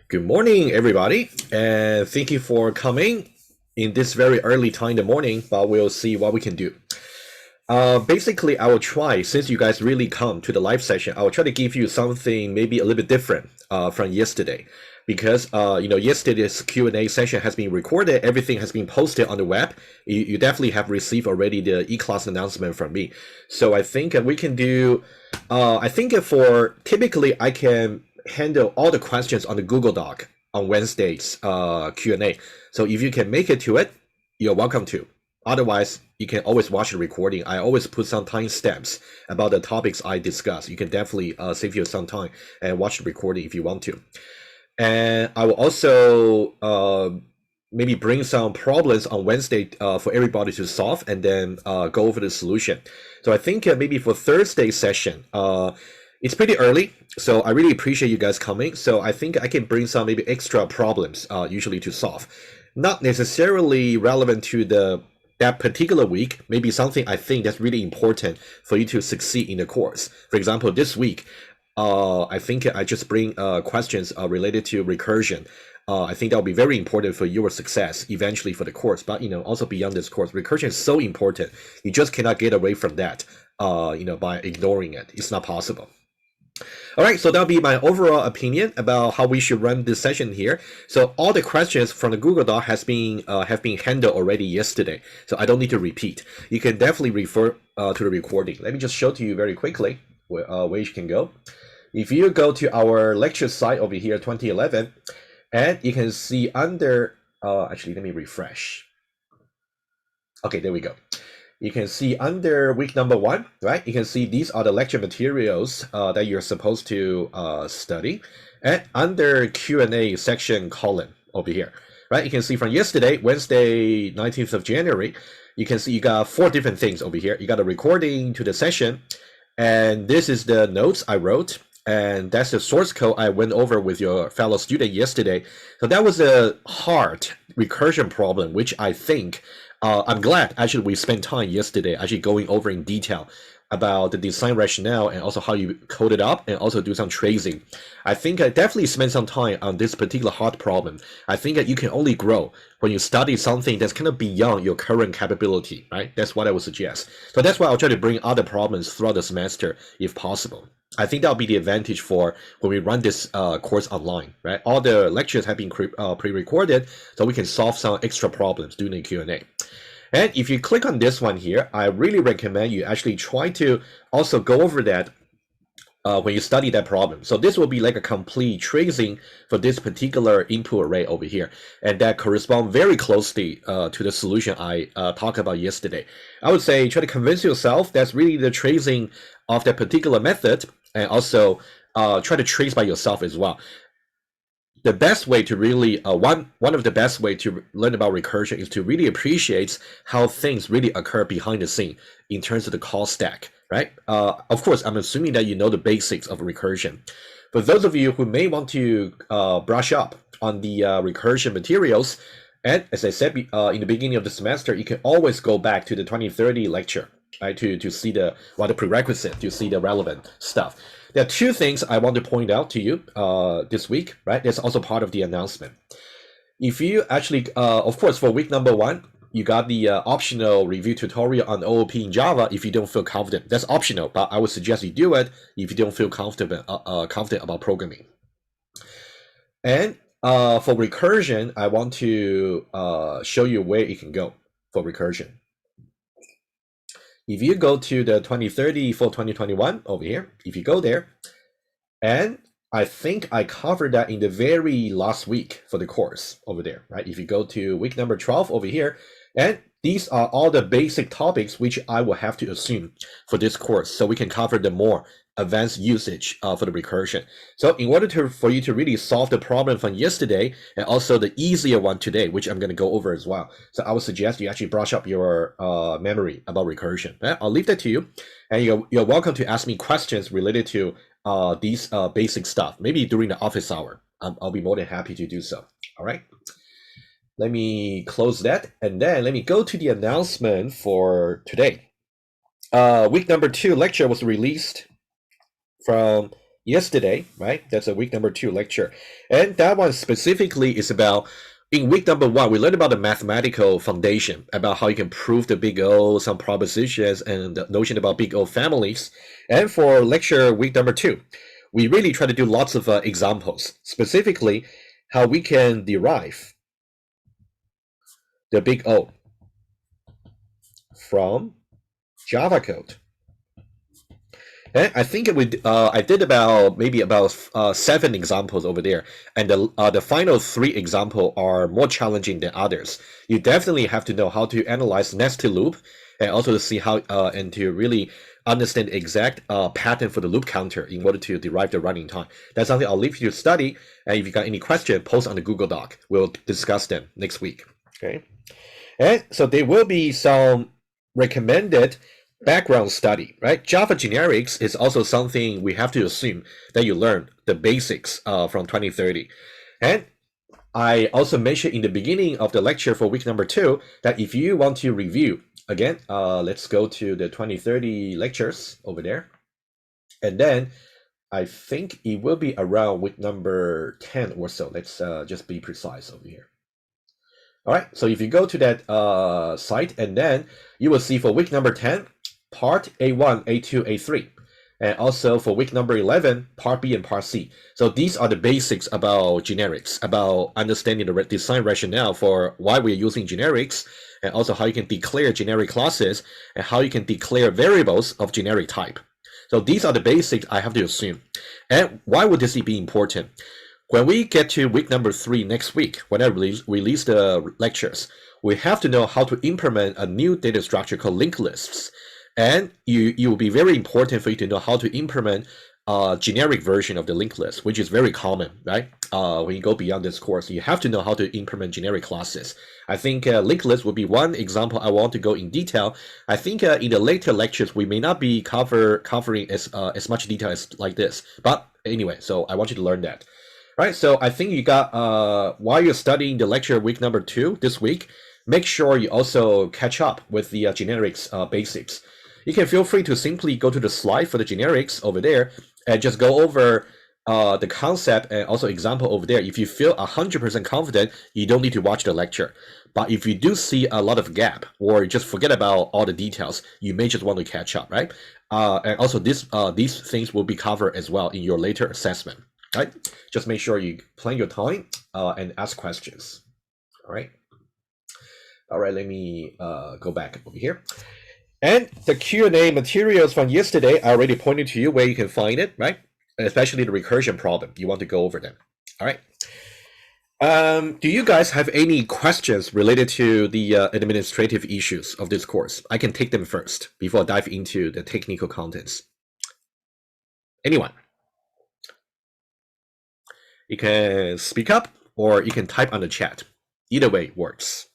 Good morning, everybody, and thank you for coming in this very early time in the morning, but we'll see what we can do. Basically, I will try, since you guys really come to the live session, I will try to give you something maybe a little bit different from yesterday. Because yesterday's Q&A session has been recorded, everything has been posted on the web. You definitely have received already the e-class announcement from me. So I think we can do, typically I can handle all the questions on the Google Doc on Wednesday's Q&A. So if you can make it to it, you're welcome to. Otherwise, you can always watch the recording. I always put some timestamps about the topics I discuss. You can definitely save you some time and watch the recording if you want to. And I will also maybe bring some problems on Wednesday for everybody to solve and then go over the solution. So I think maybe for Thursday's session, it's pretty early, so I really appreciate you guys coming. So I think I can bring some maybe extra problems usually to solve. Not necessarily relevant to that particular week, maybe something I think that's really important for you to succeed in the course. For example, this week, I think I just bring questions related to recursion. I think that will be very important for your success eventually for the course, but also beyond this course, recursion is so important. You just cannot get away from that, by ignoring it. It's not possible. All right, so that'll be my overall opinion about how we should run this session here. So all the questions from the Google Doc have been handled already yesterday, so I don't need to repeat. You can definitely refer to the recording. Let me just show to you very quickly where you can go. If you go to our lecture site over here, 2011, and you can see under, actually, let me refresh. Okay, there we go. You can see under week number 1, right? You can see these are the lecture materials that you're supposed to study. And under Q&A section column over here, right? You can see from yesterday, Wednesday, 19th of January, you can see you got 4 different things over here. You got a recording to the session, and this is the notes I wrote. And that's the source code I went over with your fellow student yesterday. So that was a hard recursion problem, which I think, I'm glad actually we spent time yesterday actually going over in detail about the design rationale and also how you code it up and also do some tracing. I think I definitely spent some time on this particular hard problem. I think that you can only grow when you study something that's kind of beyond your current capability, right? That's what I would suggest. So that's why I'll try to bring other problems throughout the semester if possible. I think that'll be the advantage for when we run this course online, right? All the lectures have been pre-recorded, so we can solve some extra problems during the Q&A. And if you click on this one here, I really recommend you actually try to also go over that when you study that problem. So this will be like a complete tracing for this particular input array over here. And that corresponds very closely to the solution I talked about yesterday. I would say try to convince yourself that's really the tracing of that particular method, and also try to trace by yourself as well. The best way to really, one of the best way to learn about recursion is to really appreciate how things really occur behind the scene in terms of the call stack, right? Of course, I'm assuming that you know the basics of recursion. For those of you who may want to brush up on the recursion materials, and as I said in the beginning of the semester, you can always go back to the 2030 lecture, right, to see the prerequisite, to see the relevant stuff. There are 2 things I want to point out to you this week, right? That's also part of the announcement. If you actually, of course, for week number 1, you got the optional review tutorial on OOP in Java if you don't feel confident. That's optional, but I would suggest you do it if you don't feel confident about programming. And for recursion, I want to show you where you can go for recursion. If you go to the 2030 for 2021 over here, if you go there, and I think I covered that in the very last week for the course over there, right? If you go to week number 12 over here, and these are all the basic topics which I will have to assume for this course, so we can cover the more advanced usage for the recursion. So in order for you to really solve the problem from yesterday and also the easier one today, which I'm going to go over as well, so I would suggest you actually brush up your memory about recursion. I'll leave that to you, and you're welcome to ask me questions related to these basic stuff, maybe during the office hour. I'll be more than happy to do so. All right. Let me close that, and then let me go to the announcement for today. Week number 2 lecture was released from yesterday, right? That's a week number 2 lecture. And that one specifically is about, in week number 1, we learned about the mathematical foundation, about how you can prove the big O, some propositions, and the notion about big O families. And for lecture week number 2, we really try to do lots of examples, specifically how we can derive the big O from Java code. And I think I did maybe about 7 examples over there, and the final 3 examples are more challenging than others. You definitely have to know how to analyze nested loop, and also to see how and to really understand the exact pattern for the loop counter in order to derive the running time. That's something I'll leave you to study. And if you got any question, post on the Google Doc. We'll discuss them next week. Okay. And so there will be some recommended background study, right? Java generics is also something we have to assume that you learn the basics from 2030. And I also mentioned in the beginning of the lecture for week number 2 that if you want to review, again, let's go to the 2030 lectures over there. And then I think it will be around week number 10 or so. Let's just be precise over here. All right, so if you go to that site, and then you will see for week number 10, part A1, A2, A3. And also for week number 11, part B and part C. So these are the basics about generics, about understanding the design rationale for why we're using generics, and also how you can declare generic classes, and how you can declare variables of generic type. So these are the basics I have to assume. And why would this be important? When we get to week number 3 next week, when I release the lectures, we have to know how to implement a new data structure called linked lists. And it will be very important for you to know how to implement a generic version of the linked list, which is very common, right? When you go beyond this course, you have to know how to implement generic classes. I think linked list would be one example I want to go in detail. I think in the later lectures, we may not be covering as much detail as like this. But anyway, so I want you to learn that. Right, so I think you got, while you're studying the lecture week number 2 this week, make sure you also catch up with the generics basics. You can feel free to simply go to the slide for the generics over there and just go over the concept and also example over there. If you feel 100% confident, you don't need to watch the lecture. But if you do see a lot of gap or just forget about all the details, you may just want to catch up, right? And also these things will be covered as well in your later assessment, right? Just make sure you plan your time and ask questions, all right? All right, let me go back over here. And the Q&A materials from yesterday, I already pointed to you where you can find it, right? Especially the recursion problem. You want to go over them. All right. Do you guys have any questions related to the administrative issues of this course? I can take them first before I dive into the technical contents. Anyone? You can speak up or you can type on the chat. Either way works.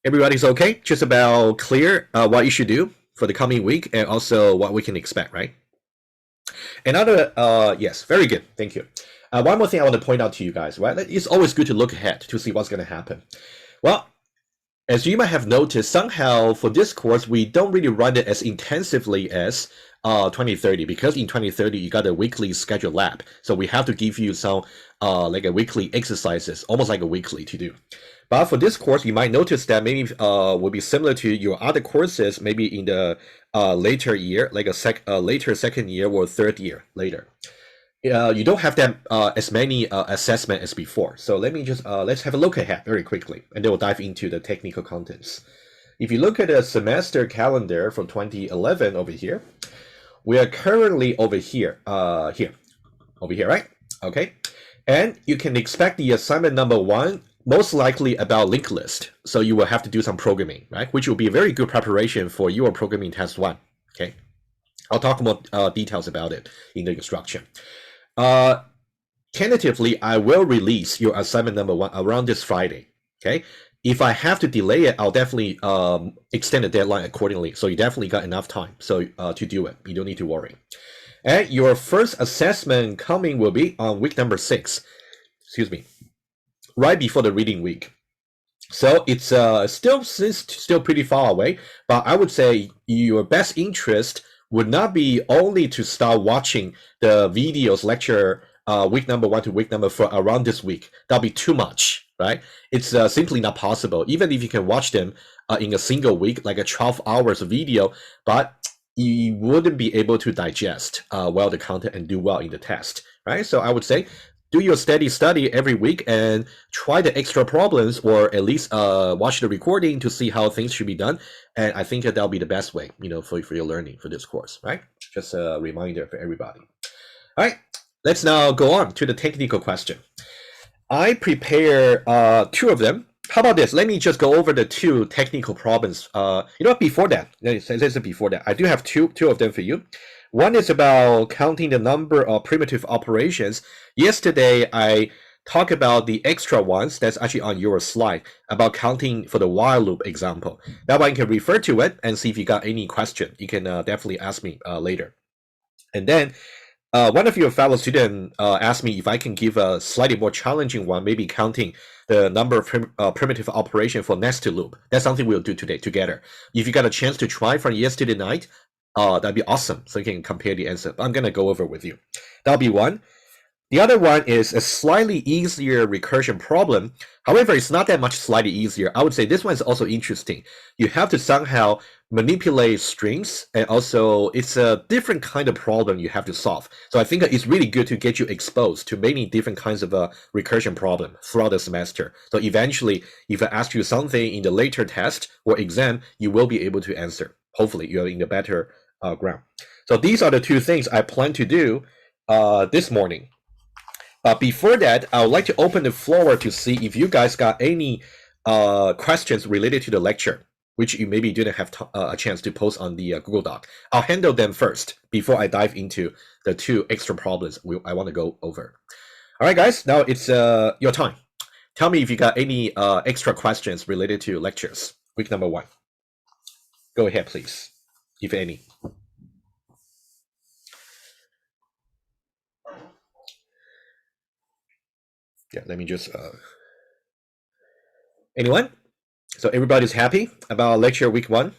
Everybody's okay? Just about clear what you should do for the coming week and also what we can expect, right? Another, yes, very good. Thank you. One more thing I want to point out to you guys, right? It's always good to look ahead to see what's going to happen. Well, as you might have noticed, somehow for this course, we don't really run it as intensively as 2030, because in 2030, you got a weekly scheduled lab. So we have to give you some like a weekly exercises, almost like a weekly to do. But for this course, you might notice that maybe will be similar to your other courses, maybe in the later year, like a later second year or third year later. You don't have that as many assessment as before. So let me just let's have a look ahead very quickly, and then we'll dive into the technical contents. If you look at the semester calendar from 2011 over here, we are currently over here, over here, right? Okay, and you can expect the assignment number 1 most likely about linked list. So you will have to do some programming, right? Which will be a very good preparation for your programming test 1. Okay, I'll talk more details about it in the instruction. Tentatively, I will release your assignment number 1 around this Friday. Okay, if I have to delay it, I'll definitely extend the deadline accordingly. So you definitely got enough time so to do it. You don't need to worry. And your first assessment coming will be on week number 6. Excuse me. Right before the reading week. So it's still pretty far away, but I would say your best interest would not be only to start watching the videos lecture week number 1 to week number 4 around this week. That'll be too much, right? It's simply not possible. Even if you can watch them in a single week, like a 12 hours video, but you wouldn't be able to digest well the content and do well in the test, right? So I would say do your steady study every week and try the extra problems, or at least watch the recording to see how things should be done. And I think that'll be the best way, for your learning for this course, right? Just a reminder for everybody. All right, let's now go on to the technical question. I prepare 2 of them. How about this? Let me just go over the 2 technical problems. Before that, I do have two of them for you. One is about counting the number of primitive operations. Yesterday, I talked about the extra ones that's actually on your slide about counting for the while loop example. That one you can refer to it and see if you got any question. You can definitely ask me later. And then one of your fellow students asked me if I can give a slightly more challenging one, maybe counting the number of primitive operation for nested loop. That's something we'll do today together. If you got a chance to try from yesterday night, that'd be awesome. So you can compare the answer. I'm going to go over with you. That'll be one. The other one is a slightly easier recursion problem. However, it's not that much slightly easier. I would say this one is also interesting. You have to somehow manipulate strings, and also it's a different kind of problem you have to solve. So I think it's really good to get you exposed to many different kinds of recursion problem throughout the semester. So eventually, if I ask you something in the later test or exam, you will be able to answer. Hopefully, you're in a better ground. So these are the 2 things I plan to do this morning. Before that, I would like to open the floor to see if you guys got any questions related to the lecture, which you maybe didn't have a chance to post on the Google Doc. I'll handle them first before I dive into the 2 extra problems I want to go over. All right, guys, now it's your time. Tell me if you got any extra questions related to lectures, week number 1. Go ahead, please, if any. Yeah, let me just anyone? So everybody's happy about lecture week 1?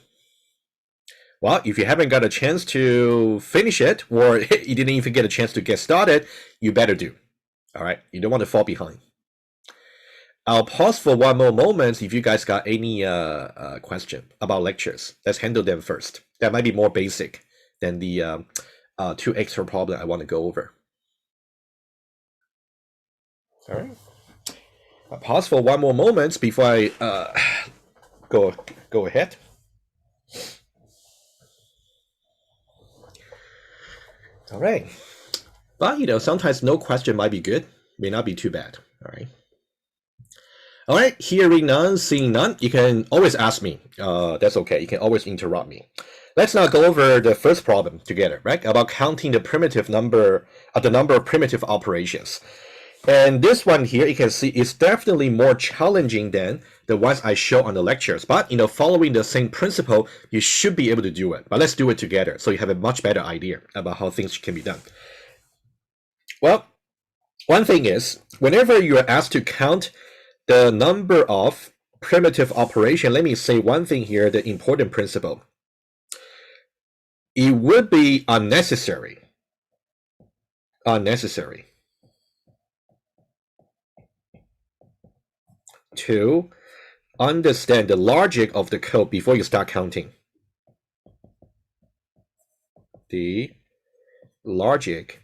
Well, if you haven't got a chance to finish it, or you didn't even get a chance to get started, you better do. All right, you don't want to fall behind. I'll pause for 1 more moment if you guys got any question about lectures. Let's handle them first. That might be more basic than the 2 extra problems I want to go over. All right. I'll pause for 1 more moment before I go ahead. All right. But sometimes no question might be good, may not be too bad. All right. All right, hearing none, seeing none, you can always ask me. That's okay. You can always interrupt me. Let's now go over the first problem together, right? About counting the number of primitive operations. And this one here, you can see, is definitely more challenging than the ones I show on the lectures. But following the same principle, you should be able to do it. But let's do it together so you have a much better idea about how things can be done. Well, one thing is, whenever you are asked to count the number of primitive operation, let me say one thing here, the important principle. It would be unnecessary to understand the logic of the code before you start counting. The logic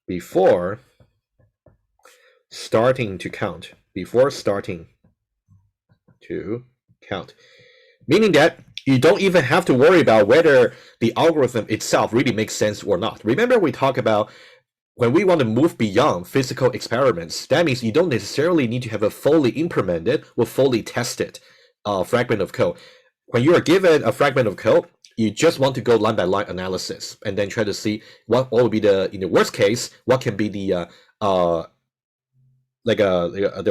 before starting to count. Meaning that you don't even have to worry about whether the algorithm itself really makes sense or not. Remember, we talked about when we want to move beyond physical experiments, that means you don't necessarily need to have a fully implemented or fully tested fragment of code. When you are given a fragment of code, you just want to go line by line analysis and then try to see what will be in the worst case, what can be the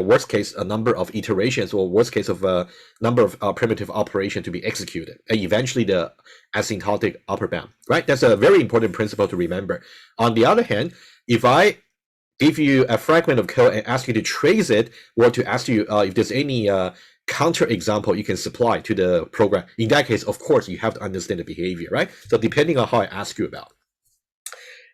worst case number of iterations, or worst case of a number of primitive operation to be executed, and eventually the asymptotic upper bound, right? That's a very important principle to remember. On the other hand, if I give you a fragment of code and ask you to trace it, or to ask you if there's any counter example you can supply to the program. In that case, of course, you have to understand the behavior, right? So depending on how I ask you about.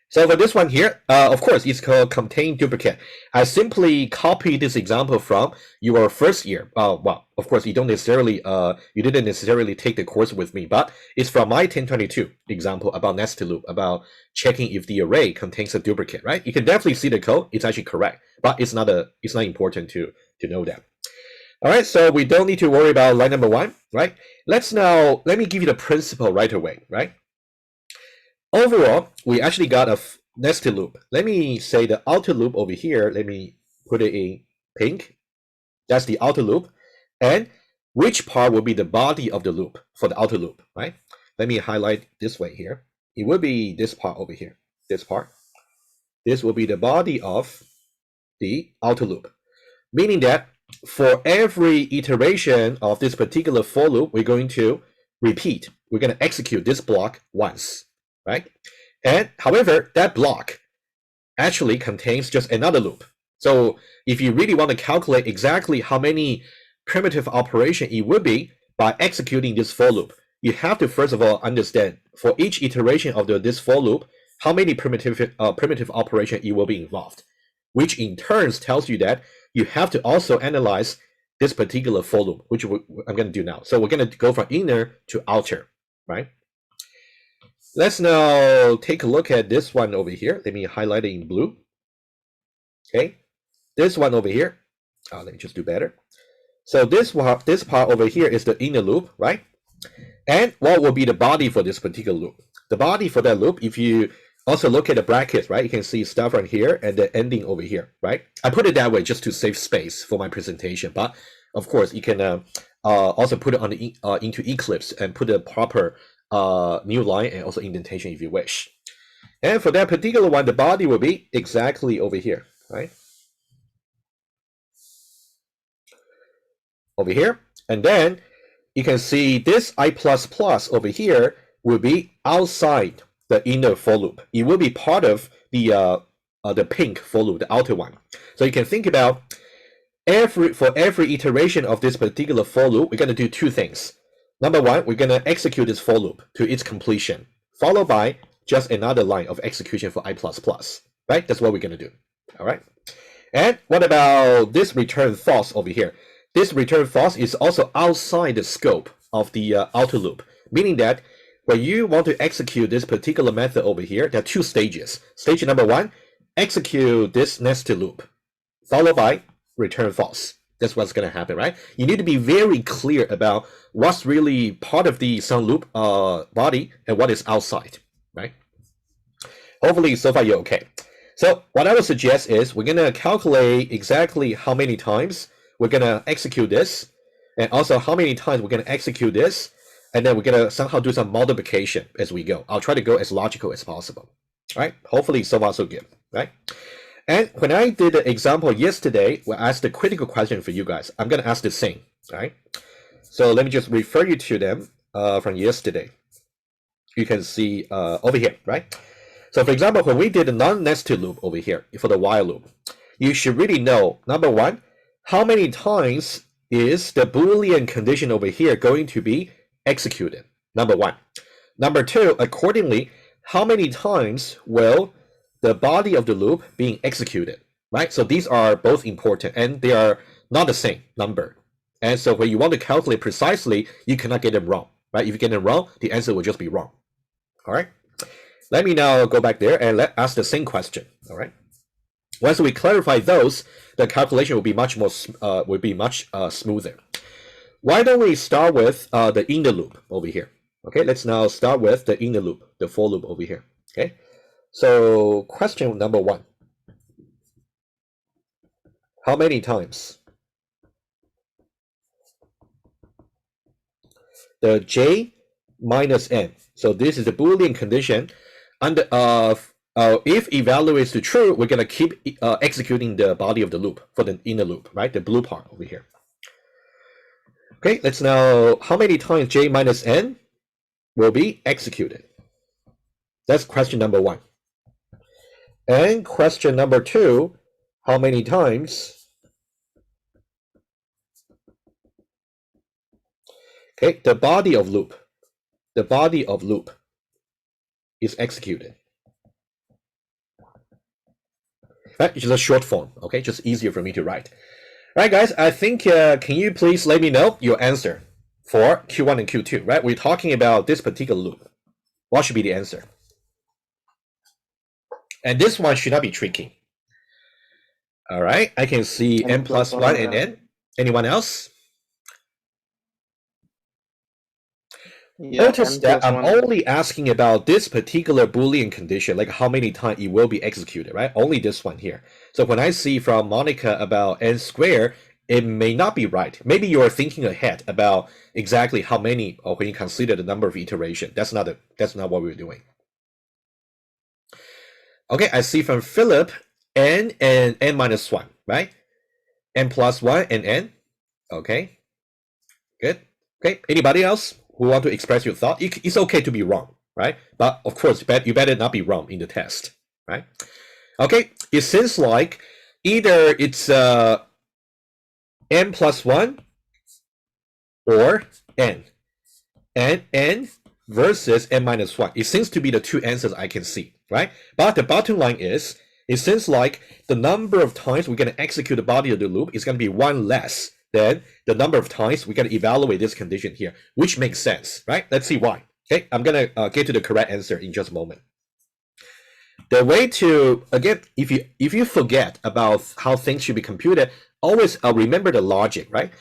So for this one here, of course, it's called contain duplicate. I simply copy this example from your first year. Well, of course, you didn't necessarily take the course with me, but it's from my 1022 example about nested loop, about checking if the array contains a duplicate, right? You can definitely see the code; it's actually correct, but it's not important to know that. All right, so we don't need to worry about line number 1, right? Let me give you the principle right away, right? Overall, we actually got a nested loop. Let me say the outer loop over here. Let me put it in pink. That's the outer loop. And which part will be the body of the loop for the outer loop, right? Let me highlight this way here. It will be this part over here, this part. This will be the body of the outer loop, meaning that for every iteration of this particular for loop, we're going to repeat. We're going to execute this block once, right? And however, that block actually contains just another loop. So if you really want to calculate exactly how many primitive operation it would be by executing this for loop, you have to first of all understand for each iteration of this for loop, how many primitive operation it will be involved, which in turn tells you that you have to also analyze this particular for loop, which I'm going to do now. So we're going to go from inner to outer, right? Let's now take a look at this one over here. Let me highlight it in blue. Okay, this one over here. Let me just do better. So this part over here is the inner loop, right? And what will be the body for this particular loop? The body for that loop, if you also look at the brackets, right, you can see stuff right here and the ending over here, right? I put it that way just to save space for my presentation, but of course you can also put it on the into Eclipse and put a proper new line and also indentation if you wish. And for that particular one, the body will be exactly over here, right? Over here, and then you can see this I++ over here will be outside the inner for loop. It will be part of the pink for loop, the outer one. So you can think about for every iteration of this particular for loop, we're going to do two things. Number one, we're going to execute this for loop to its completion, followed by just another line of execution for I++, right? That's what we're going to do, all right? And what about this return false over here? This return false is also outside the scope of the outer loop, meaning that when you want to execute this particular method over here, there are two stages. Stage number one, execute this nested loop, followed by return false. That's what's going to happen, right? You need to be very clear about what's really part of the some loop body and what is outside, right? Hopefully, so far you're okay. So what I would suggest is we're going to calculate exactly how many times we're going to execute this, and also how many times we're going to execute this, and then we're going to somehow do some multiplication as we go. I'll try to go as logical as possible, right? Hopefully, so far so good, right? And when I did the example yesterday, we asked the critical question for you guys. I'm going to ask the same, right? So let me just refer you to them from yesterday. You can see over here, right? So for example, when we did a non-nested loop over here for the while loop, you should really know, number one, how many times is the Boolean condition over here going to be executed? Number one. Number two, accordingly, how many times will the body of the loop being executed, right? So these are both important and they are not the same number. And so when you want to calculate precisely, you cannot get them wrong, right? If you get them wrong, the answer will just be wrong. All right. Let me now go back there and ask the same question. All right. Once we clarify those, the calculation will be much more smoother. Why don't we start with the inner loop over here? Okay, let's now start with the inner loop, the for loop over here. Okay, so question number one: how many times the j minus n? So this is the Boolean condition. Under if evaluates to true, we're gonna keep executing the body of the loop for the inner loop, right? The blue part over here. Okay, let's now, how many times j minus n will be executed? That's question number one. And question number two, how many times Okay, the body of loop is executed. Right, it's just a short form, okay, just easier for me to write. All right, guys, I think, can you please let me know your answer for Q1 and Q2, right? We're talking about this particular loop. What should be the answer? And this one should not be tricky. All right, I can see n plus 1 and n. Anyone else? Yeah, Notice that I'm only asking about this particular Boolean condition, like how many times it will be executed, right? Only this one here. So when I see from Monica about n squared, it may not be right. Maybe you're thinking ahead about exactly how many, or when you consider the number of iteration. That's not what we're doing. Okay, I see from Philip n and n minus 1, right? N plus 1 and n. Okay, good. Okay, anybody else who want to express your thought? It's okay to be wrong, right? But of course, you better not be wrong in the test, right? Okay, it seems like either it's n plus 1 or n. And n versus n minus 1. It seems to be the two answers I can see, right? But the bottom line is, it seems like the number of times we're going to execute the body of the loop is going to be one less than the number of times we're going to evaluate this condition here, which makes sense, right? Let's see why. Okay, I'm going to get to the correct answer in just a moment. The way to, again, if you forget about how things should be computed, always remember the logic, right?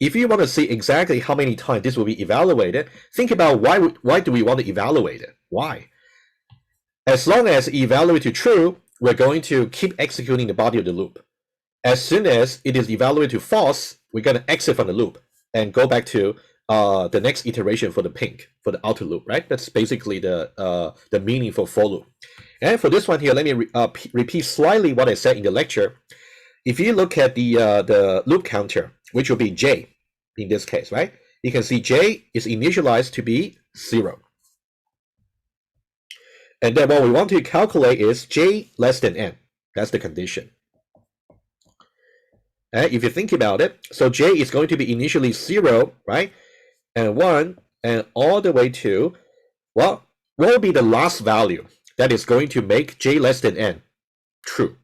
If you want to see exactly how many times this will be evaluated, think about why do we want to evaluate it? Why? As long as evaluate to true, we're going to keep executing the body of the loop. As soon as it is evaluated to false, we're going to exit from the loop and go back to the next iteration for the pink, for the outer loop, right? That's basically the meaning for for loop. And for this one here, let me repeat slightly what I said in the lecture. If you look at the loop counter, which will be j in this case, right? You can see j is initialized to be 0. And then what we want to calculate is j less than n. That's the condition. And if you think about it, so j is going to be initially 0, right? And 1, and all the way to, well, what will be the last value that is going to make j less than n true?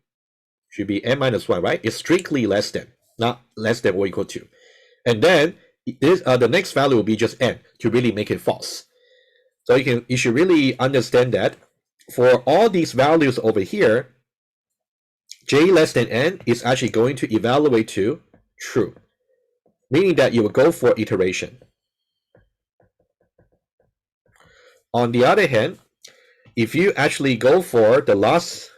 Should be n minus 1, right? It's strictly less than, not less than or equal to. And then this, the next value will be just n to really make it false. So you should really understand that for all these values over here, j less than n is actually going to evaluate to true, meaning that you will go for iteration. On the other hand, if you actually go for the last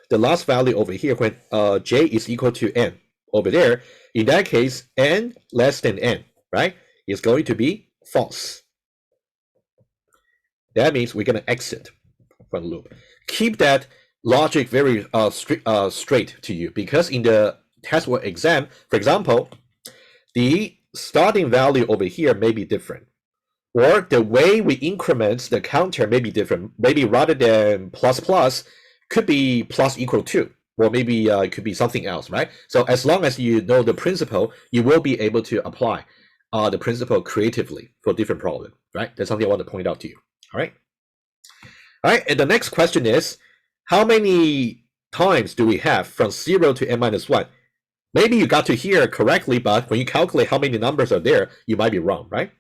value over here when j is equal to n over there, in that case n less than n, right, is going to be false. That means we're going to exit from the loop. Keep that logic very straight to you, because in the test or exam, for example, the starting value over here may be different, or the way we increment the counter may be different. Maybe rather than plus plus, could be plus equal to, or maybe it could be something else, right? So as long as you know the principle, you will be able to apply the principle creatively for different problems, right? That's something I want to point out to you. All right. All right, and the next question is, how many times do we have from 0 to n minus 1? Maybe you got to here correctly, but when you calculate how many numbers are there, you might be wrong, right?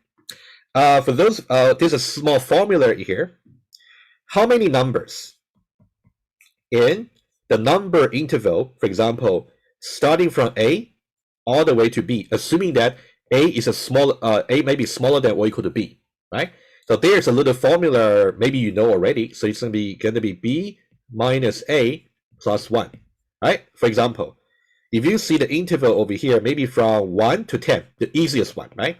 For those, there's a small formula here. How many numbers in the number interval, for example, starting from A all the way to B, assuming that A is A may be smaller than or equal to B, right? So there's a little formula, maybe you know already. So it's going to be B minus A plus 1, right? For example, if you see the interval over here, maybe from 1 to 10, the easiest one, right?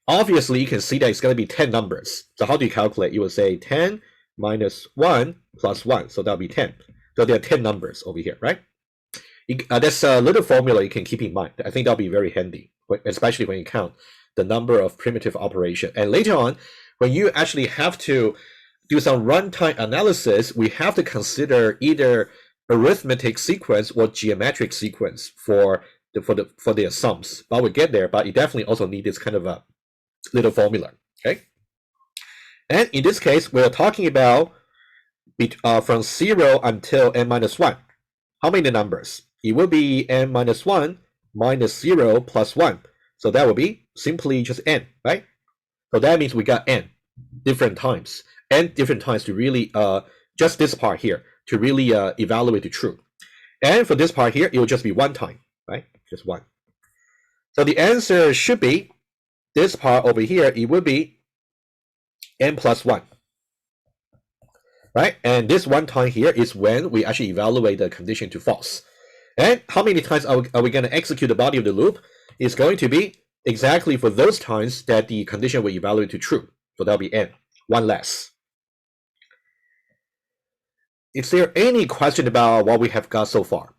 Obviously, you can see that it's going to be 10 numbers. So how do you calculate? You will say 10 minus 1 plus 1. So that'll be 10. So there are 10 numbers over here, right? That's a little formula you can keep in mind. I think that'll be very handy, especially when you count the number of primitive operation. And later on, when you actually have to do some runtime analysis, we have to consider either arithmetic sequence or geometric sequence for their sums. But we'll get there. But you definitely also need this kind of a little formula. Okay, and in this case, we're talking about from 0 until n minus 1. How many numbers? It will be n minus 1 minus 0 plus 1. So that will be simply just n, right? So that means we got n different times to really just this part here to really evaluate the true. And for this part here, it will just be one time, right? Just one. So the answer should be this part over here. It will be n plus 1, right? And this one time here is when we actually evaluate the condition to false. And how many times are we going to execute the body of the loop? It's going to be exactly for those times that the condition will evaluate to true. So that'll be n, one less. Is there any question about what we have got so far?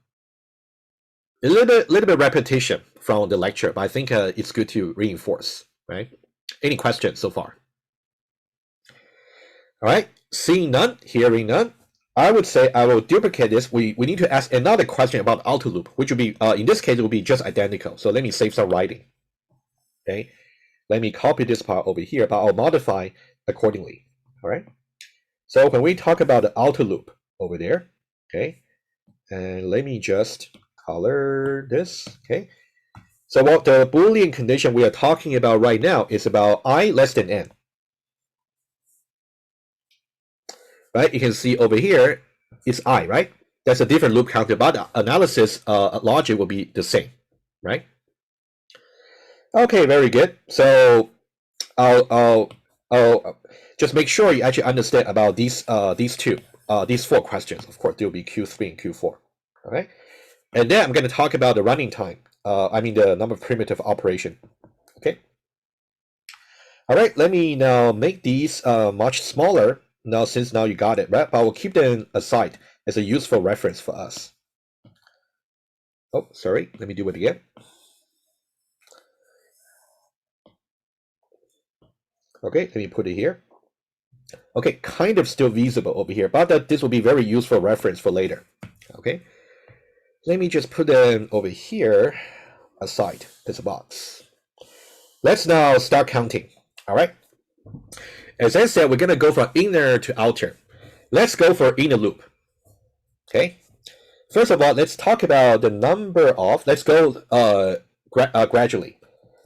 A little bit repetition from the lecture, but I think it's good to reinforce, right? Any questions so far? All right, seeing none, hearing none, I would say I will duplicate this. We need to ask another question about auto loop, which will be, in this case, it will be just identical. So let me save some writing. Okay, let me copy this part over here, but I'll modify accordingly. All right, so when we talk about the auto loop over there, okay, and let me just color this. Okay, so what the Boolean condition we are talking about right now is about I less than n. Right, you can see over here is I, right? That's a different loop counter, but analysis logic will be the same, right? Okay, very good. So I'll just make sure you actually understand about these four questions. Of course, there will be Q3 and Q4. All right, and then I'm going to talk about the running time. I mean the number of primitive operation. Okay. All right, let me now make these much smaller. Now, since now you got it, right? But I will keep them aside as a useful reference for us. Oh, sorry. Let me do it again. Okay, let me put it here. Okay, kind of still visible over here, but this will be very useful reference for later. Okay, let me just put them over here aside this box. Let's now start counting. All right. As I said, we're going to go from inner to outer. Let's go for inner loop. Okay. First of all, let's talk about the number of, let's go gradually.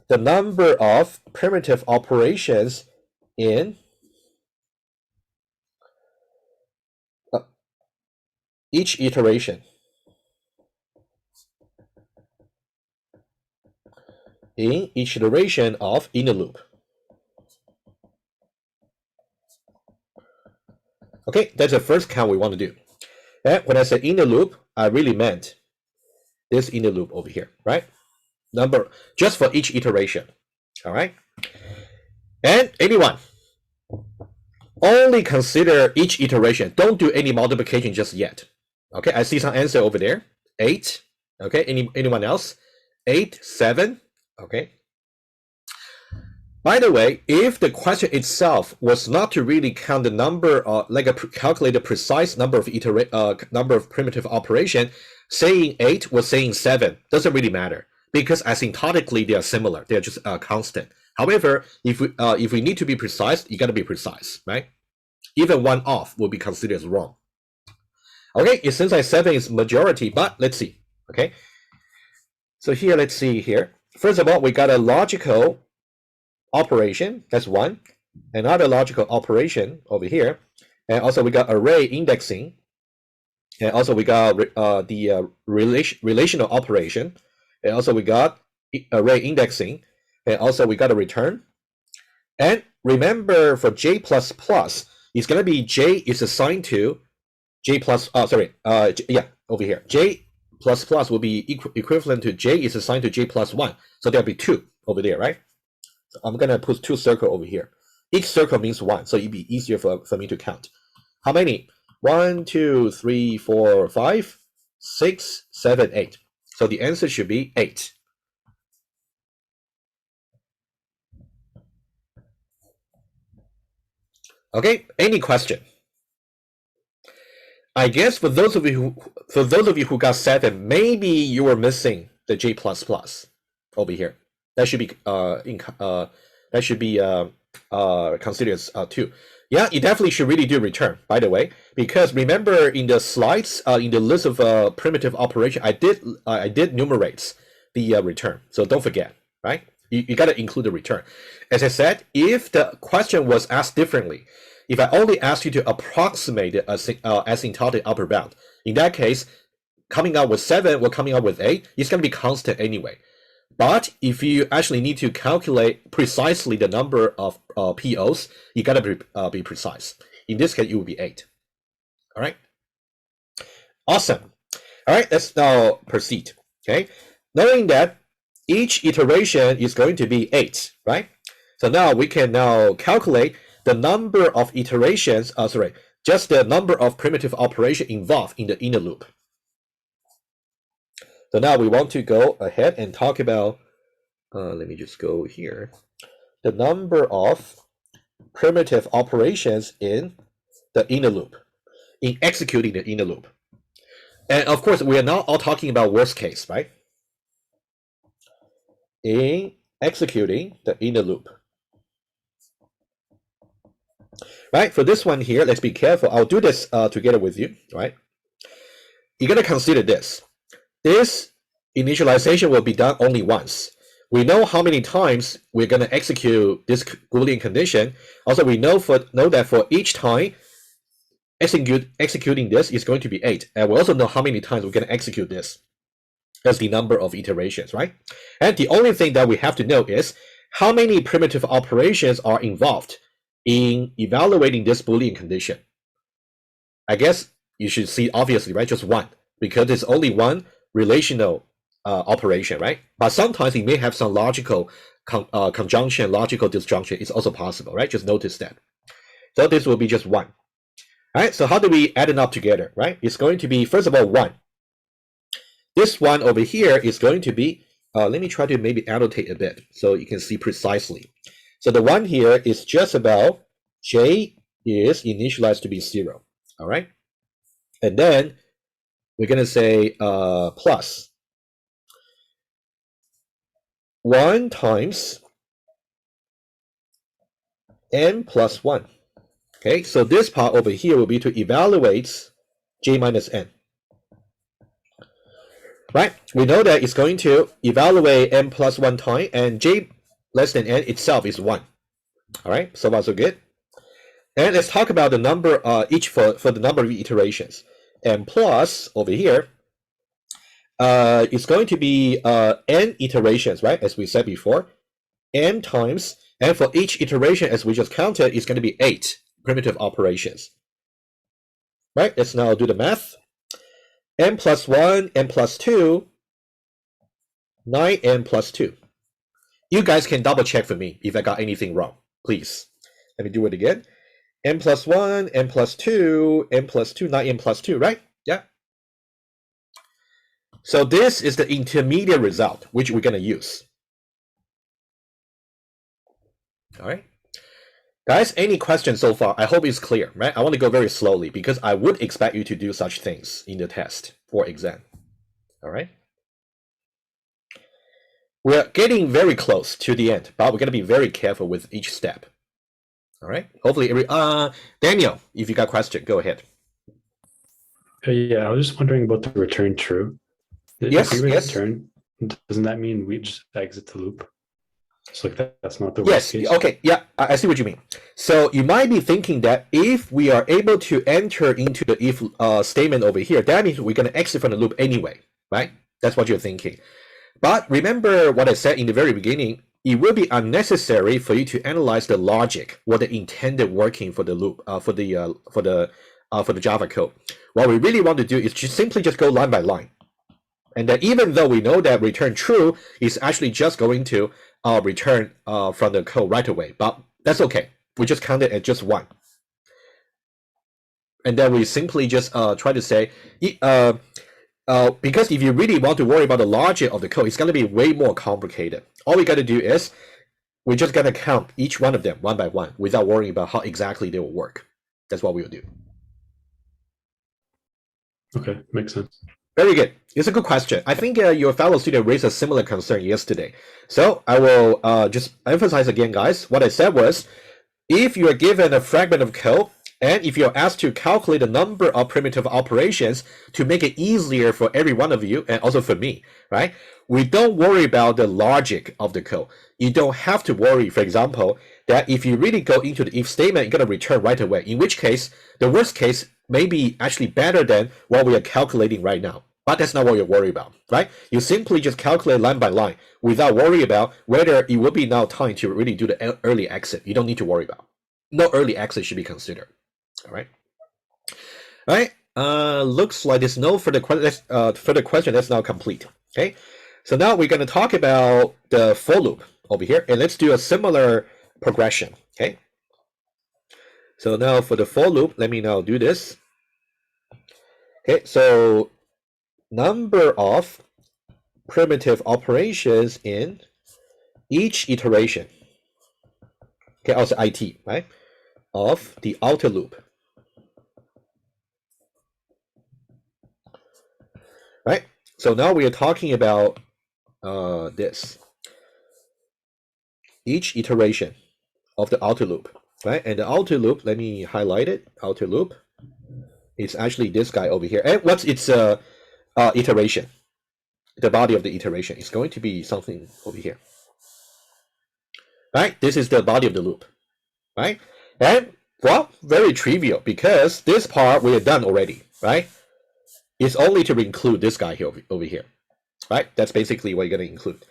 The number of primitive operations in each iteration. In each iteration of inner loop. Okay, that's the first count we want to do. And when I say inner loop, I really meant this inner loop over here, right? Number just for each iteration. All right. And anyone, only consider each iteration. Don't do any multiplication just yet. Okay, I see some answer over there. 8. Okay, anyone else? 8, 7. Okay. By the way, if the question itself was not to really count the number, calculate the precise number of primitive operation, saying 8 was saying 7 doesn't really matter because asymptotically they are similar. They are just constant. However, if we need to be precise, you got to be precise, right? Even one off will be considered as wrong. Okay, it seems like 7 is majority, but let's see. Okay, so here let's see here. First of all, we got a logical operation, that's 1. Another logical operation over here, and also we got array indexing, and also we got the relational operation, and also we got array indexing, and also we got a return. And remember, for J++, it's going to be J is assigned to J plus. Over here, J++ will be equivalent to J is assigned to J plus 1, so there'll be 2 over there, right? I'm gonna put 2 circles over here. Each circle means 1, so it'd be easier for me to count. How many? 1, 2, 3, 4, 5, 6, 7, 8. So the answer should be 8. Okay. Any question? I guess for those of you who got 7, maybe you were missing the J++ over here. That should be that That should be considered as 2. Yeah, you definitely should really do return, by the way, because remember in the slides, in the list of primitive operation, I did enumerate the return. So don't forget, right? You got to include the return. As I said, if the question was asked differently, if I only asked you to approximate the asymptotic upper bound, in that case, coming out with 7 or coming out with 8, it's going to be constant anyway. But if you actually need to calculate precisely the number of POs, you got to be precise. In this case, it will be 8. All right. Awesome. All right, let's now proceed. Okay. Knowing that each iteration is going to be 8, right? So now we can now calculate the number of iterations, just the number of primitive operation involved in the inner loop. So now we want to go ahead and talk about, let me just go here, the number of primitive operations in the inner loop, in executing the inner loop. And of course, we are not all talking about worst case, right? In executing the inner loop. Right, for this one here, let's be careful. I'll do this together with you, right? You're going to consider this. This initialization will be done only once. We know how many times we're going to execute this Boolean condition. Also, we know that for each time executing this is going to be 8. And we also know how many times we're going to execute this. That's the number of iterations, right? And the only thing that we have to know is how many primitive operations are involved in evaluating this Boolean condition. I guess you should see, obviously, right, just 1, because it's only one relational operation, right? But sometimes it may have some logical conjunction, logical disjunction. It's also possible, right? Just notice that. So this will be just 1. All right, so how do we add it up together, right? It's going to be, first of all, 1. This one over here is going to be, let me try to maybe annotate a bit so you can see precisely. So the 1 here is just about j is initialized to be 0, all right? And then we're going to say plus 1 times n plus 1. Okay, so this part over here will be to evaluate j minus n. Right, we know that it's going to evaluate n plus 1 time, and j less than n itself is 1. All right, so far so good. And let's talk about the number each for the number of iterations. And plus over here, it's going to be n iterations, right? As we said before, n times, and for each iteration, as we just counted, it's going to be 8 primitive operations. Right, let's now do the math. N plus 1, n plus 2, 9n plus 2. You guys can double check for me if I got anything wrong, please. Let me do it again. N plus 1, n plus 2, n plus 2, 9n plus 2, right? Yeah. So this is the intermediate result, which we're going to use. All right. Guys, any questions so far? I hope it's clear, right? I want to go very slowly because I would expect you to do such things in the test or exam. All right. We're getting very close to the end, but we're going to be very careful with each step. All right. Hopefully, Daniel, if you got a question, go ahead. Yeah, I was just wondering about the return true. Yes, if we yes. return, doesn't that mean we just exit the loop? So like that's not the worst case. Okay, yeah, I see what you mean. So you might be thinking that if we are able to enter into the if statement over here, that means we're going to exit from the loop anyway, right? That's what you're thinking. But remember what I said in the very beginning, it will be unnecessary for you to analyze the logic or the intended working for the loop for the Java code. What we really want to do is just simply go line by line. And then even though we know that return true is actually just going to return from the code right away, but that's okay. We just count it as just 1. And then we simply just try to say, because if you really want to worry about the logic of the code, it's going to be way more complicated. All we got to do is we're just going to count each one of them one by one without worrying about how exactly they will work. That's what we'll do. Okay, makes sense. Very good. It's a good question. I think your fellow student raised a similar concern yesterday. So I will just emphasize again, guys. What I said was, if you are given a fragment of code, and if you're asked to calculate the number of primitive operations to make it easier for every one of you, and also for me, right? We don't worry about the logic of the code. You don't have to worry, for example, that if you really go into the if statement, you're going to return right away. In which case, the worst case may be actually better than what we are calculating right now. But that's not what you're worried about, right? You simply just calculate line by line without worrying about whether it will be now time to really do the early exit. You don't need to worry about. No early exit should be considered. All right. All right. Looks like there's no further question. That's now complete. Okay. So now we're going to talk about the for loop over here, and let's do a similar progression. Okay. So now for the for loop, let me now do this. Okay. So number of primitive operations in each iteration. Okay, also IT, right? Of the outer loop. Right? So now we are talking about this. Each iteration of the outer loop, right? And the outer loop, let me highlight it. Outer loop, it's actually this guy over here. And what's its iteration? The body of the iteration is going to be something over here. Right? This is the body of the loop. Right? And, well, very trivial because this part we have done already, right? It's only to include this guy here over here, right? That's basically what you're going to include.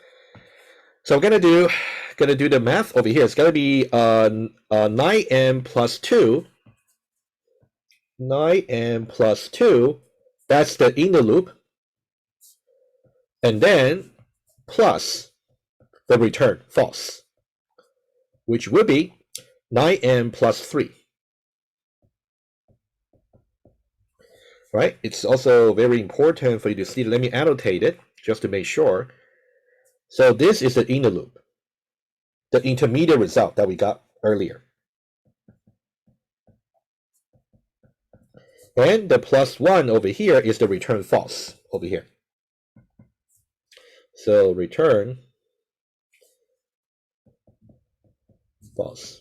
So we're going to do the math over here. It's going to be 9m plus 2. 9m plus 2, that's the inner loop. And then plus the return, false, which would be 9m plus 3. Right? It's also very important for you to see. Let me annotate it just to make sure. So this is the inner loop, the intermediate result that we got earlier. And the plus 1 over here is the return false over here. So return false.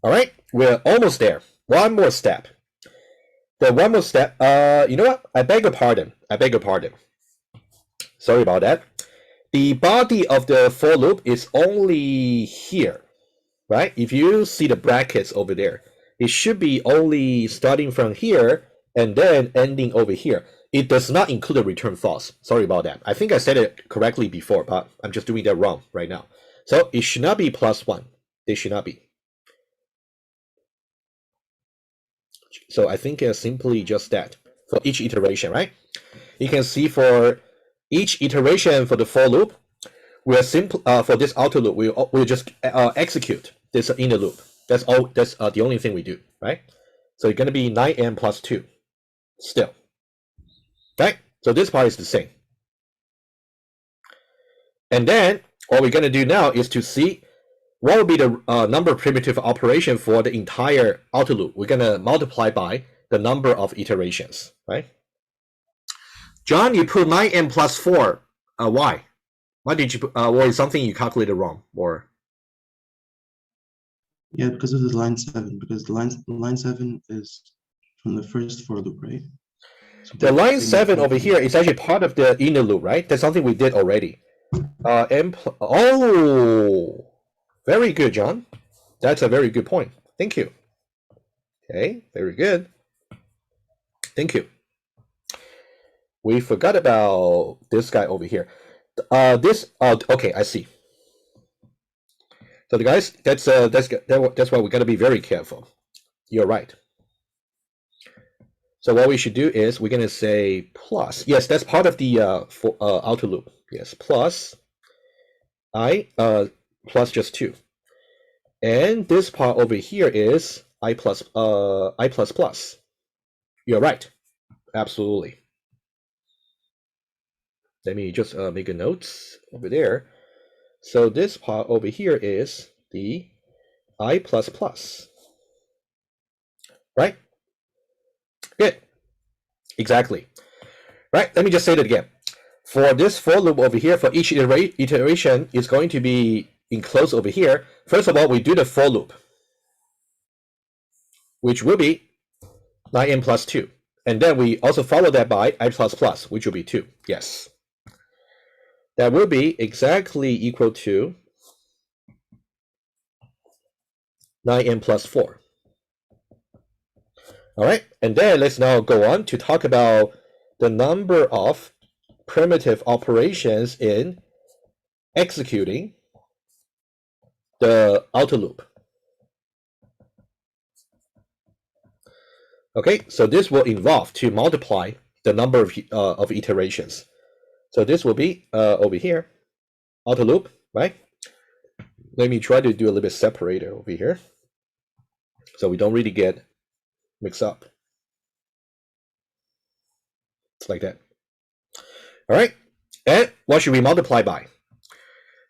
All right, we're almost there. One more step. The one more step, you know what? I beg your pardon. Sorry about that. The body of the for loop is only here, right? If you see the brackets over there, it should be only starting from here and then ending over here. It does not include the return false. Sorry about that. I think I said it correctly before, but I'm just doing that wrong right now. So it should not be plus 1. It should not be. So I think simply just that for each iteration, right? You can see for each iteration for the for loop, we're simple for this outer loop. We'll just execute this inner loop. That's all. That's the only thing we do, right? So it's going to be 9m plus 2, still, right? So this part is the same. And then what we're going to do now is to see what will be the number of primitive operation for the entire outer loop. We're going to multiply by the number of iterations, right? John, you put 9m plus 4. Why? Why did you put, or is something you calculated wrong? Or yeah, because of the line 7. Because the line 7 is from the first for loop, right? So the line 7 over here is actually part of the inner loop, right? That's something we did already. Oh, very good, John. That's a very good point. Thank you. Okay, very good. Thank you. We forgot about this guy over here. Okay, I see. So the guys, that's why we got to be very careful. You're right. So what we should do is we're going to say plus. Yes, that's part of the outer loop. Yes, plus I plus just 2. And this part over here is I plus plus. You're right. Absolutely. Let me just make a note over there. So this part over here is the I plus plus. Right? Good. Exactly. right? Let me just say that again. For this for loop over here, for each iteration is going to be enclosed over here. First of all, we do the for loop, which will be 9n plus 2. And then we also follow that by I plus plus, which will be 2. Yes. That will be exactly equal to 9n plus 4. All right, and then let's now go on to talk about the number of primitive operations in executing the outer loop. Okay, so this will involve to multiply the number of iterations. So this will be over here, outer loop, right? Let me try to do a little bit separated over here, so we don't really get mixed up. It's like that. All right, and what should we multiply by?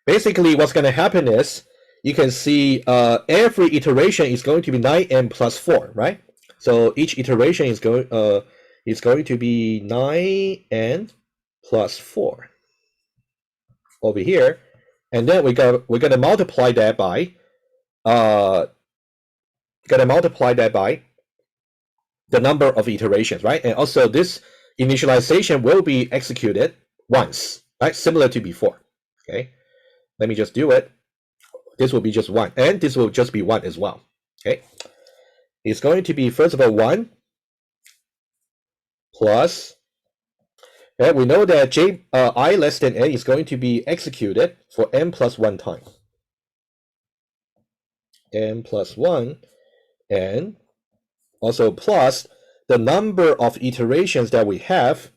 Basically, what's going to happen is you can see every iteration is going to be 9n plus 4, right? So each iteration is going to be 9n plus 4 over here, and then we're gonna multiply that by the number of iterations, right? And also this initialization will be executed once, right? Similar to before. Okay, let me just do it. This will be just 1, and this will just be 1 as well. Okay, it's going to be first of all 1 plus. Okay, we know that I less than n is going to be executed for n plus 1 time. N plus 1, and also plus the number of iterations that we have